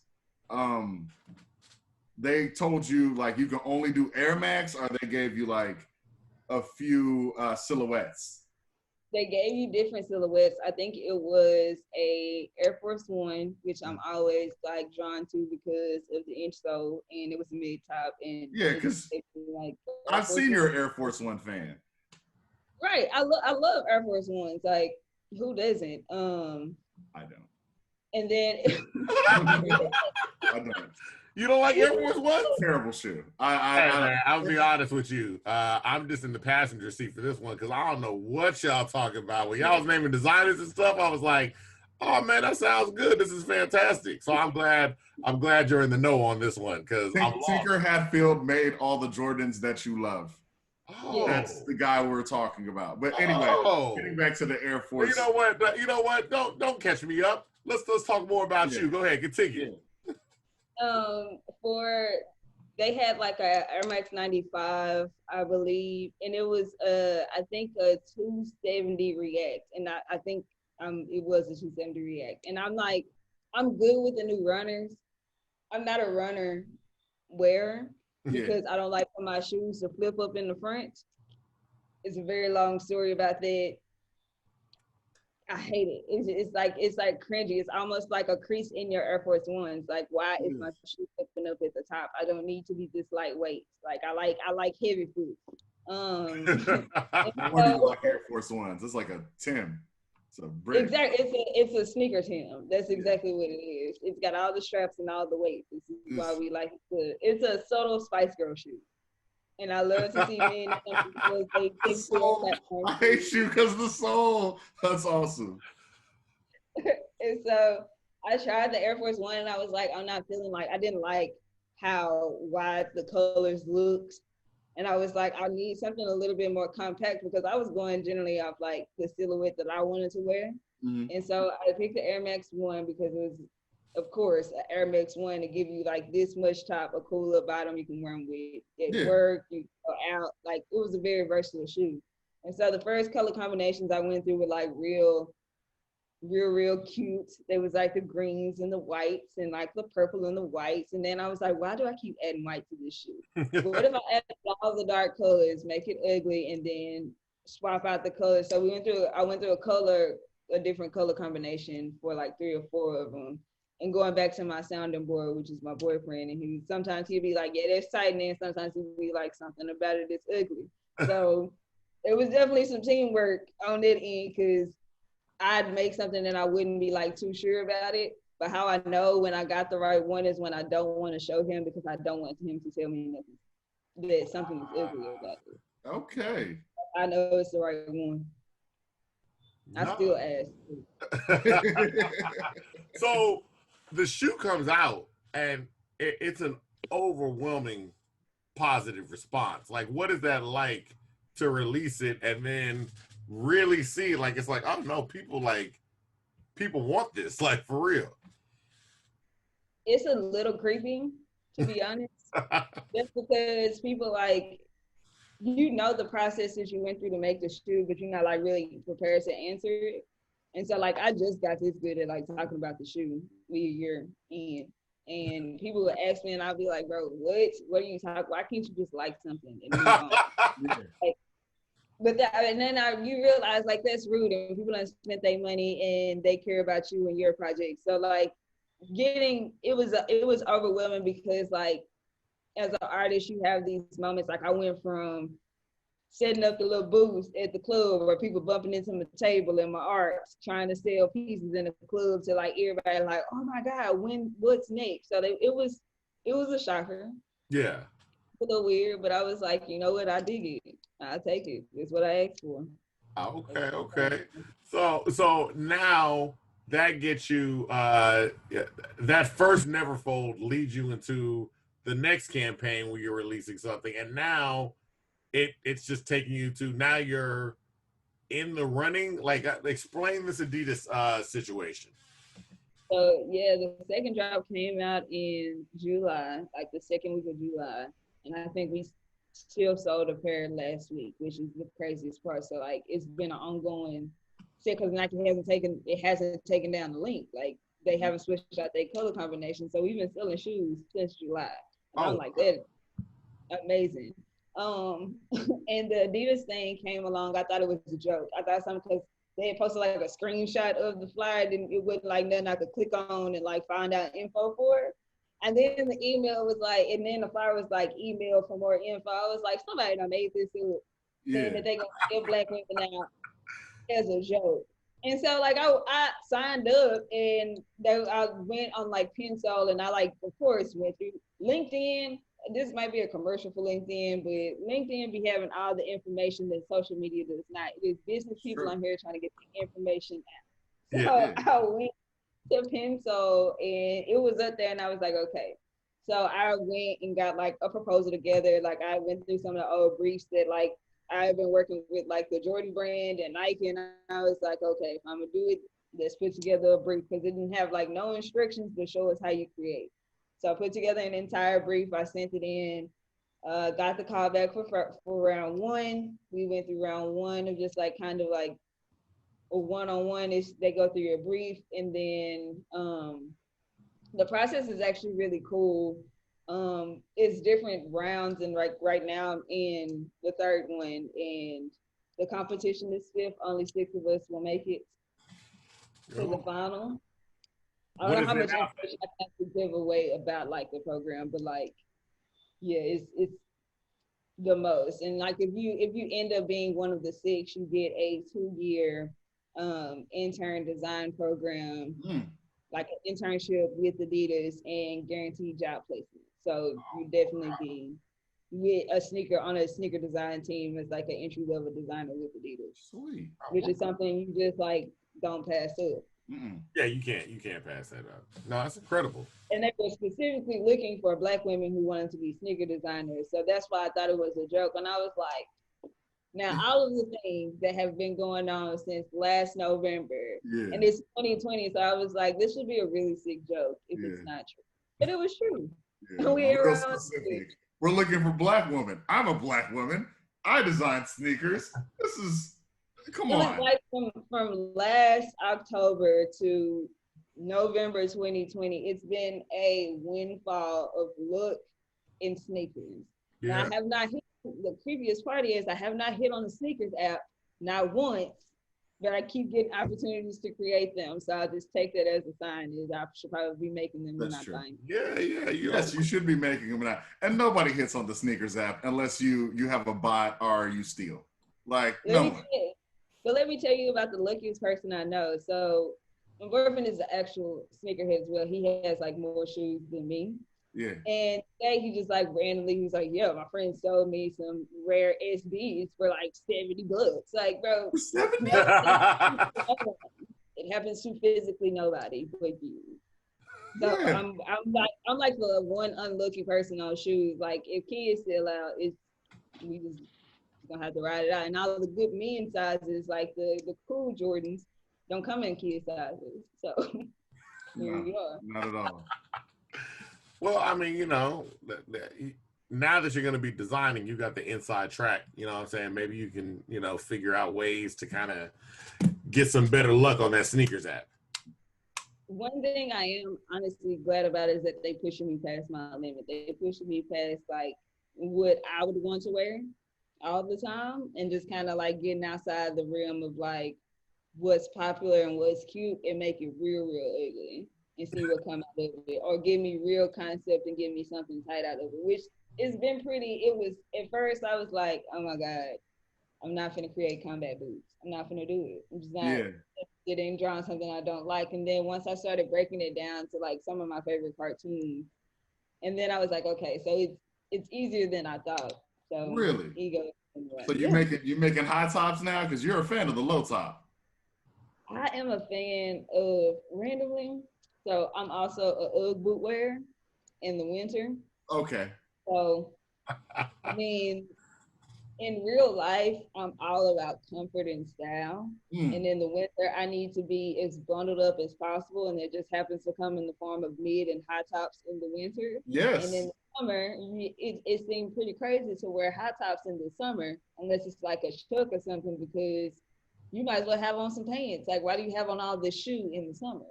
they told you like you can only do Air Max, or they gave you like a few silhouettes? They gave you different silhouettes. I think it was a Air Force One, which I'm always like drawn to because of the insole, and it was a mid top. And yeah, because like I've seen you're an Air Force One fan. Right, I love Air Force Ones. Like, who doesn't? I don't. And then I don't. You don't like Air Force One? Terrible shoe. I'll be honest with you. I'm just in the passenger seat for this one because I don't know what y'all talking about. When y'all was naming designers and stuff, I was like, oh man, that sounds good. This is fantastic. So I'm glad you're in the know on this one because Tinker Hatfield made all the Jordans that you love. Oh. That's the guy we're talking about. But anyway, getting back to the Air Force. You know what? Don't catch me up. Let's talk more about you. Go ahead, continue. They had like a Air Max 95, I believe, and it was I think a 270 React, and I think it was a 270 React, and I'm like, I'm good with the new runners. I'm not a runner wearer because I don't like for my shoes to flip up in the front. It's a very long story about that. I hate it. It's like cringy. It's almost like a crease in your Air Force Ones. Like, why is my shoe flipping up at the top? I don't need to be this lightweight. Like, I like heavy foot. I wonder you like Air Force Ones. It's like a 10. Exactly. It's a sneaker team. That's exactly what it is. It's got all the straps and all the weight. This is why we like it. It's a subtle Spice Girl shoe. And I love to see men because they think I hate you because the soul. That's awesome. And so I tried the Air Force One and I was like, I'm not feeling like, I didn't like how wide the colors looked. And I was like, I need something a little bit more compact because I was going generally off like the silhouette that I wanted to wear. Mm-hmm. And so I picked the Air Max One because it was, of course, an Air Max One to give you like this much top, a cool little bottom you can wear them with at work, you go out. Like it was a very versatile shoe. And so the first color combinations I went through were like real cute. They was like the greens and the whites and like the purple and the whites. And then I was like, why do I keep adding white to this shoe? What if I add all the dark colors, make it ugly, and then swap out the colors? So I went through a different color combination for like 3 or 4 of them. And going back to my sounding board, which is my boyfriend, and sometimes he'd be like, yeah, that's tight, and then sometimes he'd be like, something about it is ugly. So it was definitely some teamwork on that end because I'd make something and I wouldn't be like too sure about it. But how I know when I got the right one is when I don't want to show him because I don't want him to tell me nothing, that something is ugly about it. Okay. I know it's the right one. No. I still ask. So the shoe comes out and it's an overwhelming positive response. Like, what is that like to release it and then really see like it's like, oh no, people want this, like for real? It's a little creepy, to be honest. Just because people like, the processes you went through to make the shoe, but you're not like really prepared to answer it. And so like I just got this good at like talking about the shoe a year in. And people would ask me and I'd be like, bro, what are you talking? Why can't you just like something and move on? Like, but and then you realize like that's rude and people don't spend their money and they care about you and your project. So like it was overwhelming because like as an artist you have these moments. Like I went from setting up the little booths at the club where people bumping into my table and my art, trying to sell pieces in the club to like everybody like, oh my God, what's next? So it was a shocker. Yeah. A little weird, but I was like, you know what? I dig it. I take it. It's what I asked for. Okay. So now that gets you that first Neverfold leads you into the next campaign where you're releasing something, and now it's just taking you to now you're in the running. Like explain this Adidas situation. So yeah, the second drop came out in July, like the second week of July, and I think we still sold a pair last week, which is the craziest part. So like it's been an ongoing because Nike hasn't taken down the link. Like they haven't switched out their color combination. So we've been selling shoes since July. And I'm like, that amazing. And the Adidas thing came along. I thought it was a joke. I thought something because they had posted like a screenshot of the flyer, and it wasn't like nothing I could click on and like find out info for. And then the email was like, and then the flyer was like, email for more info. I was like, somebody done made this up, saying that they gonna kill Black women now as a joke. And so like I signed up and I went on like Pensole and I like of course went through LinkedIn. This might be a commercial for LinkedIn, but LinkedIn be having all the information that social media does not. It is business people on here trying to get the information out. So I went to Pensole and it was up there and I was like, okay. So I went and got like a proposal together. Like I went through some of the old briefs that like I've been working with like the Jordan brand and Nike, and I was like, okay, if I'm gonna do it, let's put together a brief because it didn't have like no instructions to show us how you create. So I put together an entire brief. I sent it in, got the call back for round one. We went through round one of just like kind of like a one-on-one. They go through your brief, and then the process is actually really cool. It's different rounds, and right now I'm in the third one, and the competition is fifth. Only 6 of us will make it to the final. I don't know how much information I have to give away about like the program, but like, yeah, it's the most. And like if you end up being one of the 6, you get a 2-year intern design program, like an internship with Adidas and guaranteed job placement. So you definitely be with a sneaker on a sneaker design team as like an entry level designer with Adidas. Sweet. Which is something you just like don't pass up. Yeah, you can't pass that up. No, that's incredible. And they were specifically looking for Black women who wanted to be sneaker designers. So that's why I thought it was a joke. And I was like, now all of the things that have been going on since last November, and it's 2020, so I was like, this would be a really sick joke if it's not true. But it was true. Real specific. We're looking for Black women. I'm a Black woman. I design sneakers. This is, come on. Like from last October to November 2020, it's been a windfall of look in sneakers. Now, I have not hit the previous party is I have not hit on the sneakers app, not once, but I keep getting opportunities to create them. So I'll just take that as a sign is I should probably be making them when I find them. Yes, you should be making them. And nobody hits on the sneakers app unless you have a bot or you steal. Like, no one. But let me tell you about the luckiest person I know. So my boyfriend is an actual sneakerhead as well. He has like more shoes than me. Yeah. And today he just like randomly, he's like, yeah, my friend sold me some rare SBs for like $70. Like, bro, 70? It happens to physically nobody but you. So I'm like the one unlucky person on shoes. Like if kids still out, we just gonna have to ride it out. And all of the good men sizes, like the cool Jordans, don't come in kid sizes. So here you are. Not at all. Well, I mean, you know, now that you're going to be designing, you got the inside track, you know what I'm saying? Maybe you can, you know, figure out ways to kind of get some better luck on that sneakers app. One thing I am honestly glad about is that they pushing me past my limit. They pushing me past like what I would want to wear all the time and just kind of like getting outside the realm of like what's popular and what's cute and make it real ugly. And see what comes out of it, or give me real concept and give me something tight out of it, which it's been pretty. It was at first I was like, oh my God, I'm not gonna create combat boots. I'm not gonna do it. I'm just not interested in drawing something I don't like. And then once I started breaking it down to like some of my favorite cartoons, and then I was like, okay, so it's easier than I thought. So really, ego. So you making high tops now because you're a fan of the low top. I am a fan of randomly. So I'm also a UGG boot wearer in the winter. Okay. So, I mean, in real life, I'm all about comfort and style. And in the winter, I need to be as bundled up as possible. And it just happens to come in the form of mid and high tops in the winter. Yes. And in the summer, it seems pretty crazy to wear high tops in the summer, unless it's like a chuck or something, because you might as well have on some pants. Like, why do you have on all this shoe in the summer?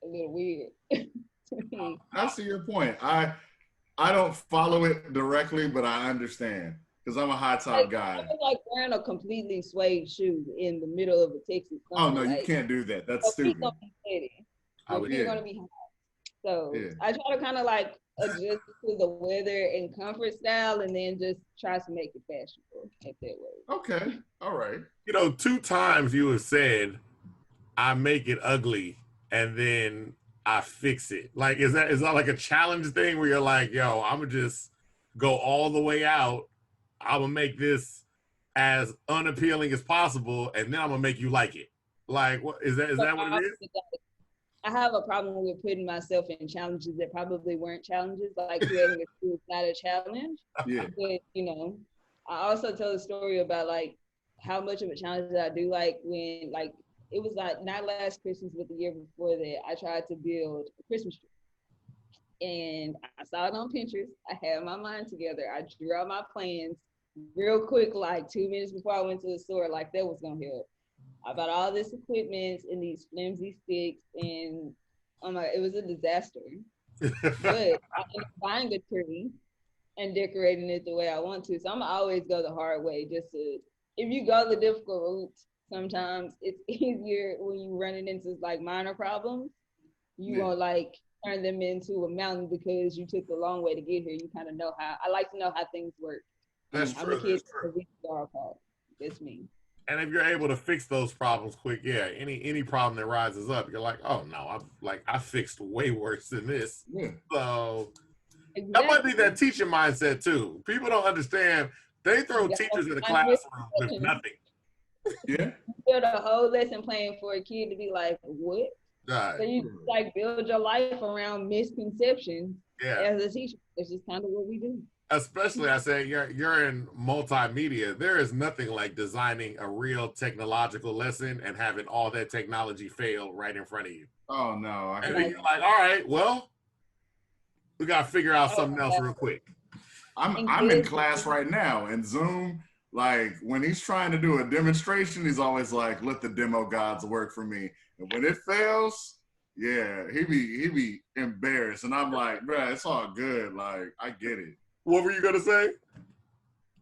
A little weird to me. I see your point. I don't follow it directly, but I understand because I'm a high top guy. I feel like wearing a completely suede shoe in the middle of a Texas summer. Oh no, you can't do that. That's stupid. You're gonna be hot. So I try to kind of like adjust to the weather and comfort style, and then just try to make it fashionable at that way. Okay, all right. You know, 2 times you have said, "I make it ugly." And then I fix it. Like, is that like a challenge thing where you're like, yo, I'm gonna just go all the way out. I'm gonna make this as unappealing as possible, and then I'm gonna make you like it. Like, what is that? Is that what it is? I have a problem with putting myself in challenges that probably weren't challenges. Like creating a school is not a challenge. Yeah. But you know, I also tell a story about like how much of a challenge that I do like when like. It was like not last Christmas, but the year before that, I tried to build a Christmas tree. And I saw it on Pinterest. I had my mind together. I drew out my plans real quick, like 2 minutes before I went to the store, like that was gonna help. I bought all this equipment and these flimsy sticks, and it was a disaster. But I ended up buying a tree and decorating it the way I want to. So I'm gonna always go the hard way, if you go the difficult route, sometimes it's easier when you run it into like minor problems. You won't like turn them into a mountain because you took the long way to get here. You kind of know how. I like to know how things work. That's true. I'm a kid. That's me. And if you're able to fix those problems quick, yeah, any problem that rises up, you're like, oh no, I fixed way worse than this. Yeah. So Exactly. that might be that teacher mindset too. People don't understand. They throw teachers in the classroom with nothing. Yeah. Build a whole lesson plan for a kid to be like, what? Right. So you like build your life around misconceptions as a teacher. It's just kind of what we do. Especially, I say you're in multimedia. There is nothing like designing a real technological lesson and having all that technology fail right in front of you. Oh no! And then you're like, all right, well, we gotta figure out something else real quick. I'm in class right now, and Zoom. Like when he's trying to do a demonstration, he's always like, "Let the demo gods work for me." And when it fails, yeah, he be embarrassed, and I'm like, "Bruh, it's all good. Like I get it." What were you gonna say?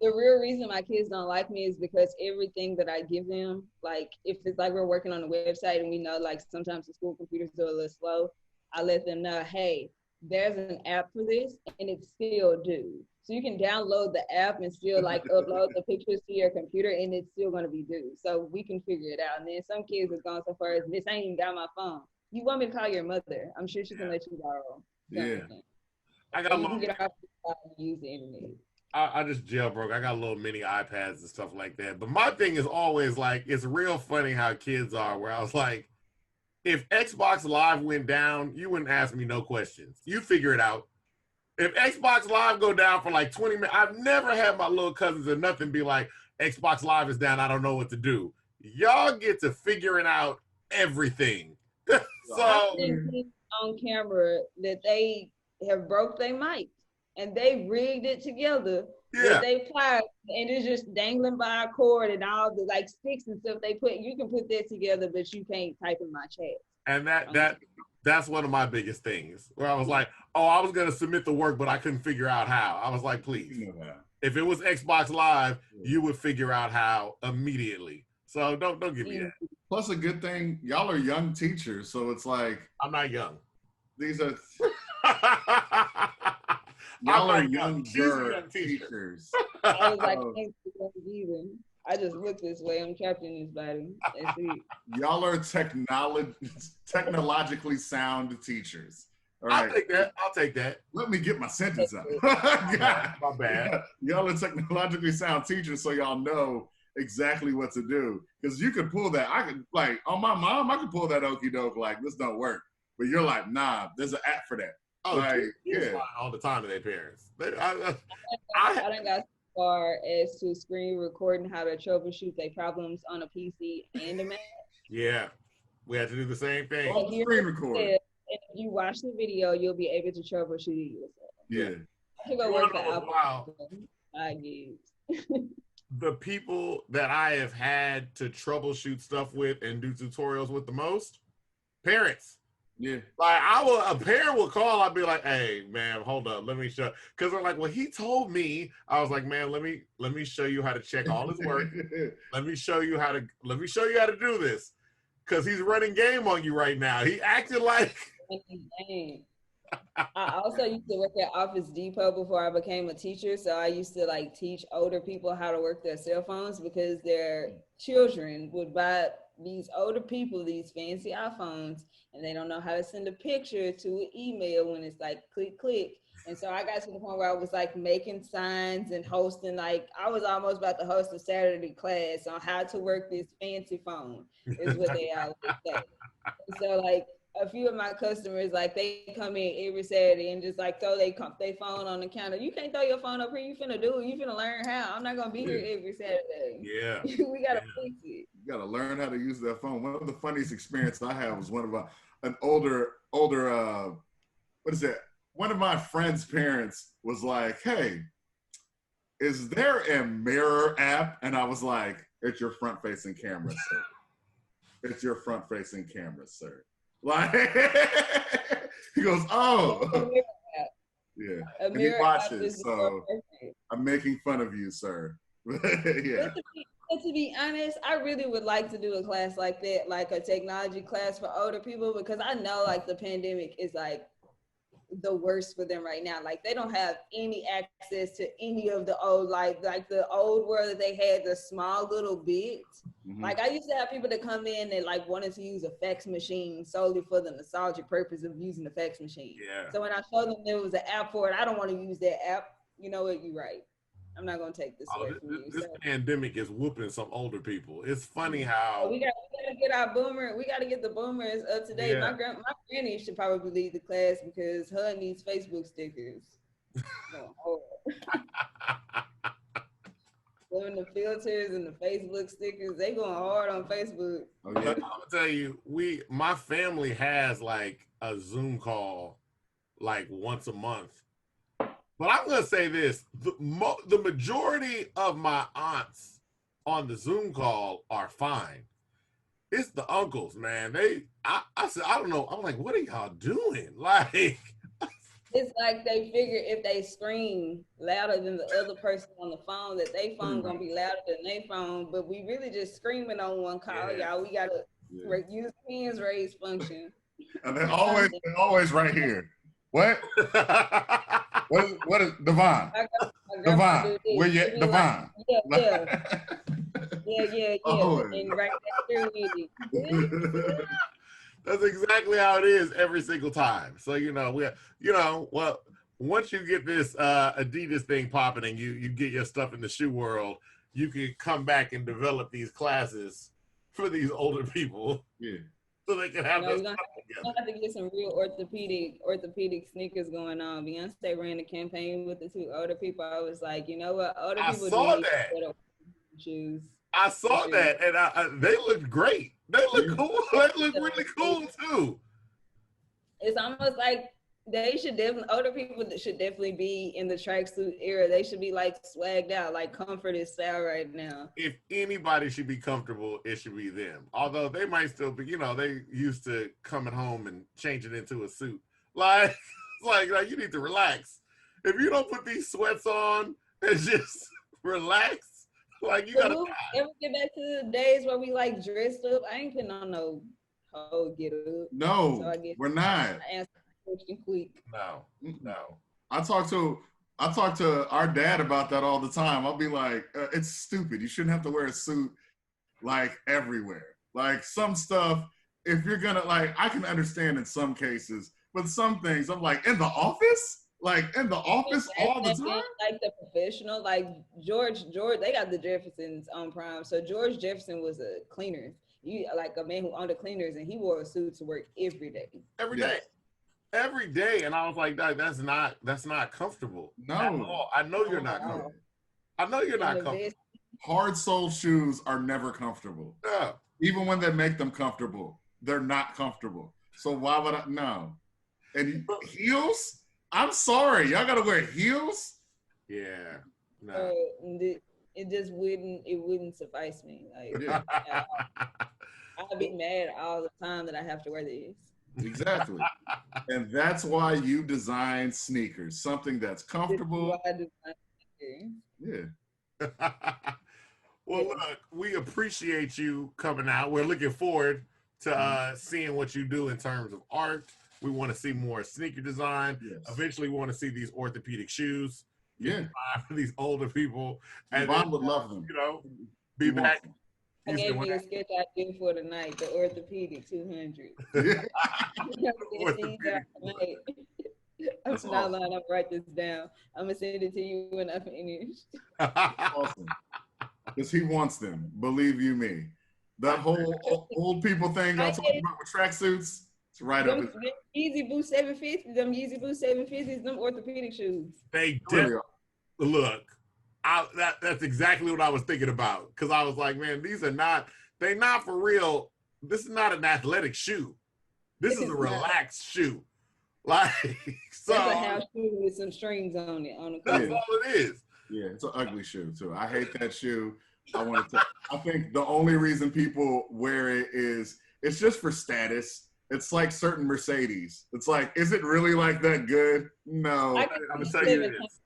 The real reason my kids don't like me is because everything that I give them, like if it's like we're working on a website and we know like sometimes the school computers are a little slow, I let them know, hey, there's an app for this and it's still due. So you can download the app and still like upload the pictures to your computer and it's still gonna be due. So we can figure it out. And then some kids have gone so far as, this ain't even got my phone. You want me to call your mother? I'm sure she can let you borrow. Yeah. I got you can get off and use the internet. I just jailbroke. I got little mini iPads and stuff like that. But my thing is always like, it's real funny how kids are, where I was like, if Xbox Live went down, you wouldn't ask me no questions. You figure it out. If Xbox Live go down for like 20 minutes, I've never had my little cousins or nothing be like, Xbox Live is down, I don't know what to do. Y'all get to figuring out everything. So on camera that they have broke their mic and they rigged it together with they pliers and it's just dangling by a cord and all the like sticks and stuff they put. You can put that together, but you can't type in my chat. And that's one of my biggest things where I was like, oh, I was gonna submit the work, but I couldn't figure out how. I was like, please, if it was Xbox Live, you would figure out how immediately. So don't give me that. Plus, a good thing, y'all are young teachers, so it's like I'm not young. These are y'all are young teachers. I was like, I just look this way. I'm trapped in this body. That's it. Y'all are technologically sound teachers. All right. I'll take that. Let me get my sentence out. My bad. Y'all are technologically sound teachers, so y'all know exactly what to do. Because you could pull that. I could, like, on my mom, I could pull that okie doke, like, this don't work. But you're like, nah, there's an app for that. Oh, like, yeah. All the time to their parents. I done got so far as to screen recording how to troubleshoot their problems on a PC and a Mac. Yeah. We had to do the same thing. Screen record. If you watch the video, you'll be able to troubleshoot it yourself. Yeah. I should go work for Apple. I guess. The people that I have had to troubleshoot stuff with and do tutorials with the most, parents. Yeah. Like a parent will call, I'd be like, hey man, hold up, let me show, because they're like, well, he told me. I was like, man, let me show you how to check all his work. let me show you how to do this. Because he's running game on you right now. He acted like I also used to work at Office Depot before I became a teacher. So I used to like teach older people how to work their cell phones because their children would buy these older people these fancy iPhones and they don't know how to send a picture to an email when it's like click, click. And so I got to the point where I was like making signs and hosting, like I was almost about to host a Saturday class on how to work this fancy phone is what they always say. And so like a few of my customers, like they come in every Saturday and just like throw their phone on the counter. You can't throw your phone up here. You finna do it. You finna learn how. I'm not gonna be here every Saturday. Yeah. We gotta fix it. You gotta learn how to use that phone. One of the funniest experiences I had was one of an older what is it? One of my friend's parents was like, hey, is there a mirror app? And I was like, it's your front-facing camera, sir. It's your front-facing camera, sir. Like, he goes, oh. Yeah. And he watches, so I'm making fun of you, sir. Yeah. But to be honest, I really would like to do a class like that, like a technology class for older people, because I know like the pandemic is like the worst for them right now. Like they don't have any access to any of the old, like the old world that they had, the small little bits. Like I used to have people that come in that like wanted to use a fax machine solely for the nostalgic purpose of using the fax machine. Yeah. So when I showed them there was an app for it, I don't want to use that app. You know what? You're right. I'm not gonna take this away from you. This pandemic is whooping some older people. It's funny how we gotta get our boomer. We gotta get the boomers up to date. Yeah. My granny should probably lead the class because her needs Facebook stickers. Doing the filters and the Facebook stickers, they going hard on Facebook. Oh, yeah. I'm gonna tell you, my family has like a Zoom call like once a month. But I'm gonna say this: the majority of my aunts on the Zoom call are fine. It's the uncles, man. I said, I don't know. I'm like, what are y'all doing? Like, it's like they figure if they scream louder than the other person on the phone, that their phone gonna be louder than their phone. But we really just screaming on one call, y'all. We gotta use hands raise function. And they're always right here. What? What is Devon? Devon, where you at? Devon. Yeah. And right there with it. That's exactly how it is every single time. So well, once you get this Adidas thing popping and you get your stuff in the shoe world, you can come back and develop these classes for these older people. Yeah. So they can have this. We're gonna have to get some real orthopedic sneakers going on. Beyonce ran a campaign with the two older people. I was like, you know what? Older people need better shoes. I saw that, and they looked great. They look cool. They look really cool too. It's almost like older people should definitely be in the tracksuit era. They should be like swagged out, like comfort is style right now. If anybody should be comfortable, it should be them. Although they might still be, they used to coming home and changing into a suit. Like you need to relax. If you don't put these sweats on and just relax, like you gotta. Ever get back to the days where we like dressed up? I ain't putting on no whole get up. No, so we're not. Quick. No. I talk to our dad about that all the time. I'll be like, it's stupid. You shouldn't have to wear a suit like everywhere. Like some stuff, if you're gonna I can understand in some cases, but some things I'm like, in the office? Like in the office all the time? Like the professional, like George, they got the Jeffersons on Prime. So George Jefferson was a cleaner. Like a man who owned the cleaners, and he wore a suit to work every day. Every day, and I was like, that's not comfortable. No, I know you're not comfortable. I know you're not comfortable. Hard sole shoes are never comfortable. Yeah. Even when they make them comfortable, they're not comfortable. So why would I? No. And heels? I'm sorry, y'all gotta wear heels? Yeah. No. It just wouldn't suffice me. Like, I'd be mad all the time that I have to wear these. Exactly. And that's why you design sneakers, something that's comfortable. Yeah. Well, look, we appreciate you coming out. We're looking forward to seeing what you do in terms of art. We want to see more sneaker design. Yes. Eventually, we want to see these orthopedic shoes. Yeah. For these older people. And Bob would love them. Be back. I gave you a sketch idea for tonight, the orthopedic 200. I'm not lying. I'm write this down. I'm gonna send it to you when I finish. Awesome. Because he wants them. Believe you me. That whole old people thing y'all talking about with tracksuits, it's right up. Yeezy Boost 750s, them Yeezy Boost 750s, them orthopedic shoes. They did. Look. That's exactly what I was thinking about, because I was like, man, they're not for real. This is not an athletic shoe. This is a relaxed shoe. Like, so. It's a house shoe with some strings on it. That's all it is. Yeah, it's an ugly shoe too. I hate that shoe. I think the only reason people wear it is it's just for status. It's like certain Mercedes. It's like, is it really like that good? No. I'm gonna tell you this.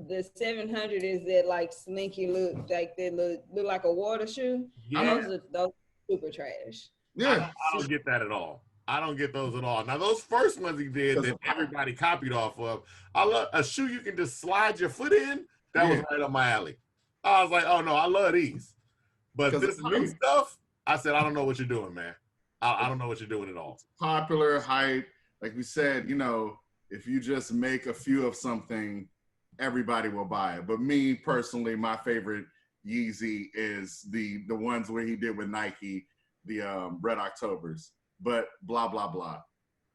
The 700 is that like slinky look, like that look like a water shoe. Yeah. Those are super trash. Yeah. I don't get that at all. I don't get those at all. Now those first ones he did that everybody copied off of, I love a shoe you can just slide your foot in. That was right up my alley. I was like, oh no, I love these. But this new stuff, I said, I don't know what you're doing, man. I don't know what you're doing at all. Popular hype, like we said, you know, if you just make a few of something, everybody will buy it. But me personally, my favorite Yeezy is the ones where he did with Nike, the Red Octobers. But blah blah blah.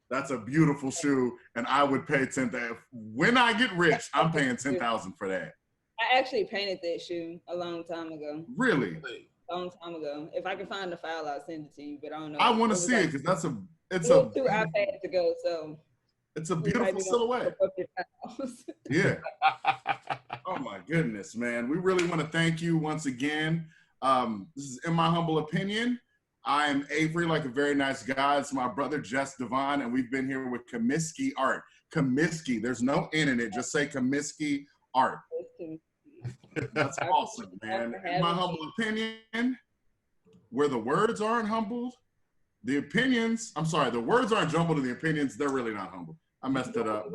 That's a beautiful shoe, and I would pay $10,000. When I get rich, I'm paying $10,000 for that. I actually painted that shoe a long time ago. Really? A long time ago. If I can find the file, I'll send it to you. But I don't know. I want to see it because that's it's a too iPad to go. So it's a beautiful silhouette. Yeah. Oh my goodness, man. We really want to thank you once again. This is In My Humble Opinion. I'm Avery, like a very nice guy. It's my brother, Jess Devon, and we've been here with Kimmiski Art. Kimmiski, there's no N in it. Just say Kimmiski Art. That's awesome, man. In my humble opinion, where the words aren't humbled, the opinions, I'm sorry, the words aren't jumbled and the opinions, they're really not humble. I messed it up.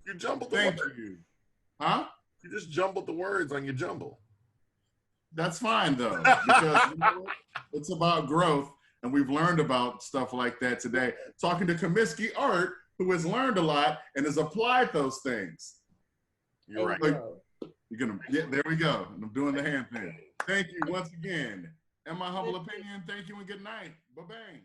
You jumbled the words. Thank you. Huh? You just jumbled the words on your jumble. That's fine, though, because you know, it's about growth, and we've learned about stuff like that today. Talking to Kimmiski Art, who has learned a lot and has applied those things. You're right. You're gonna, yeah, there we go. I'm doing the hand thing. Thank you once again. In my humble opinion, thank you and good night. Bye-bang.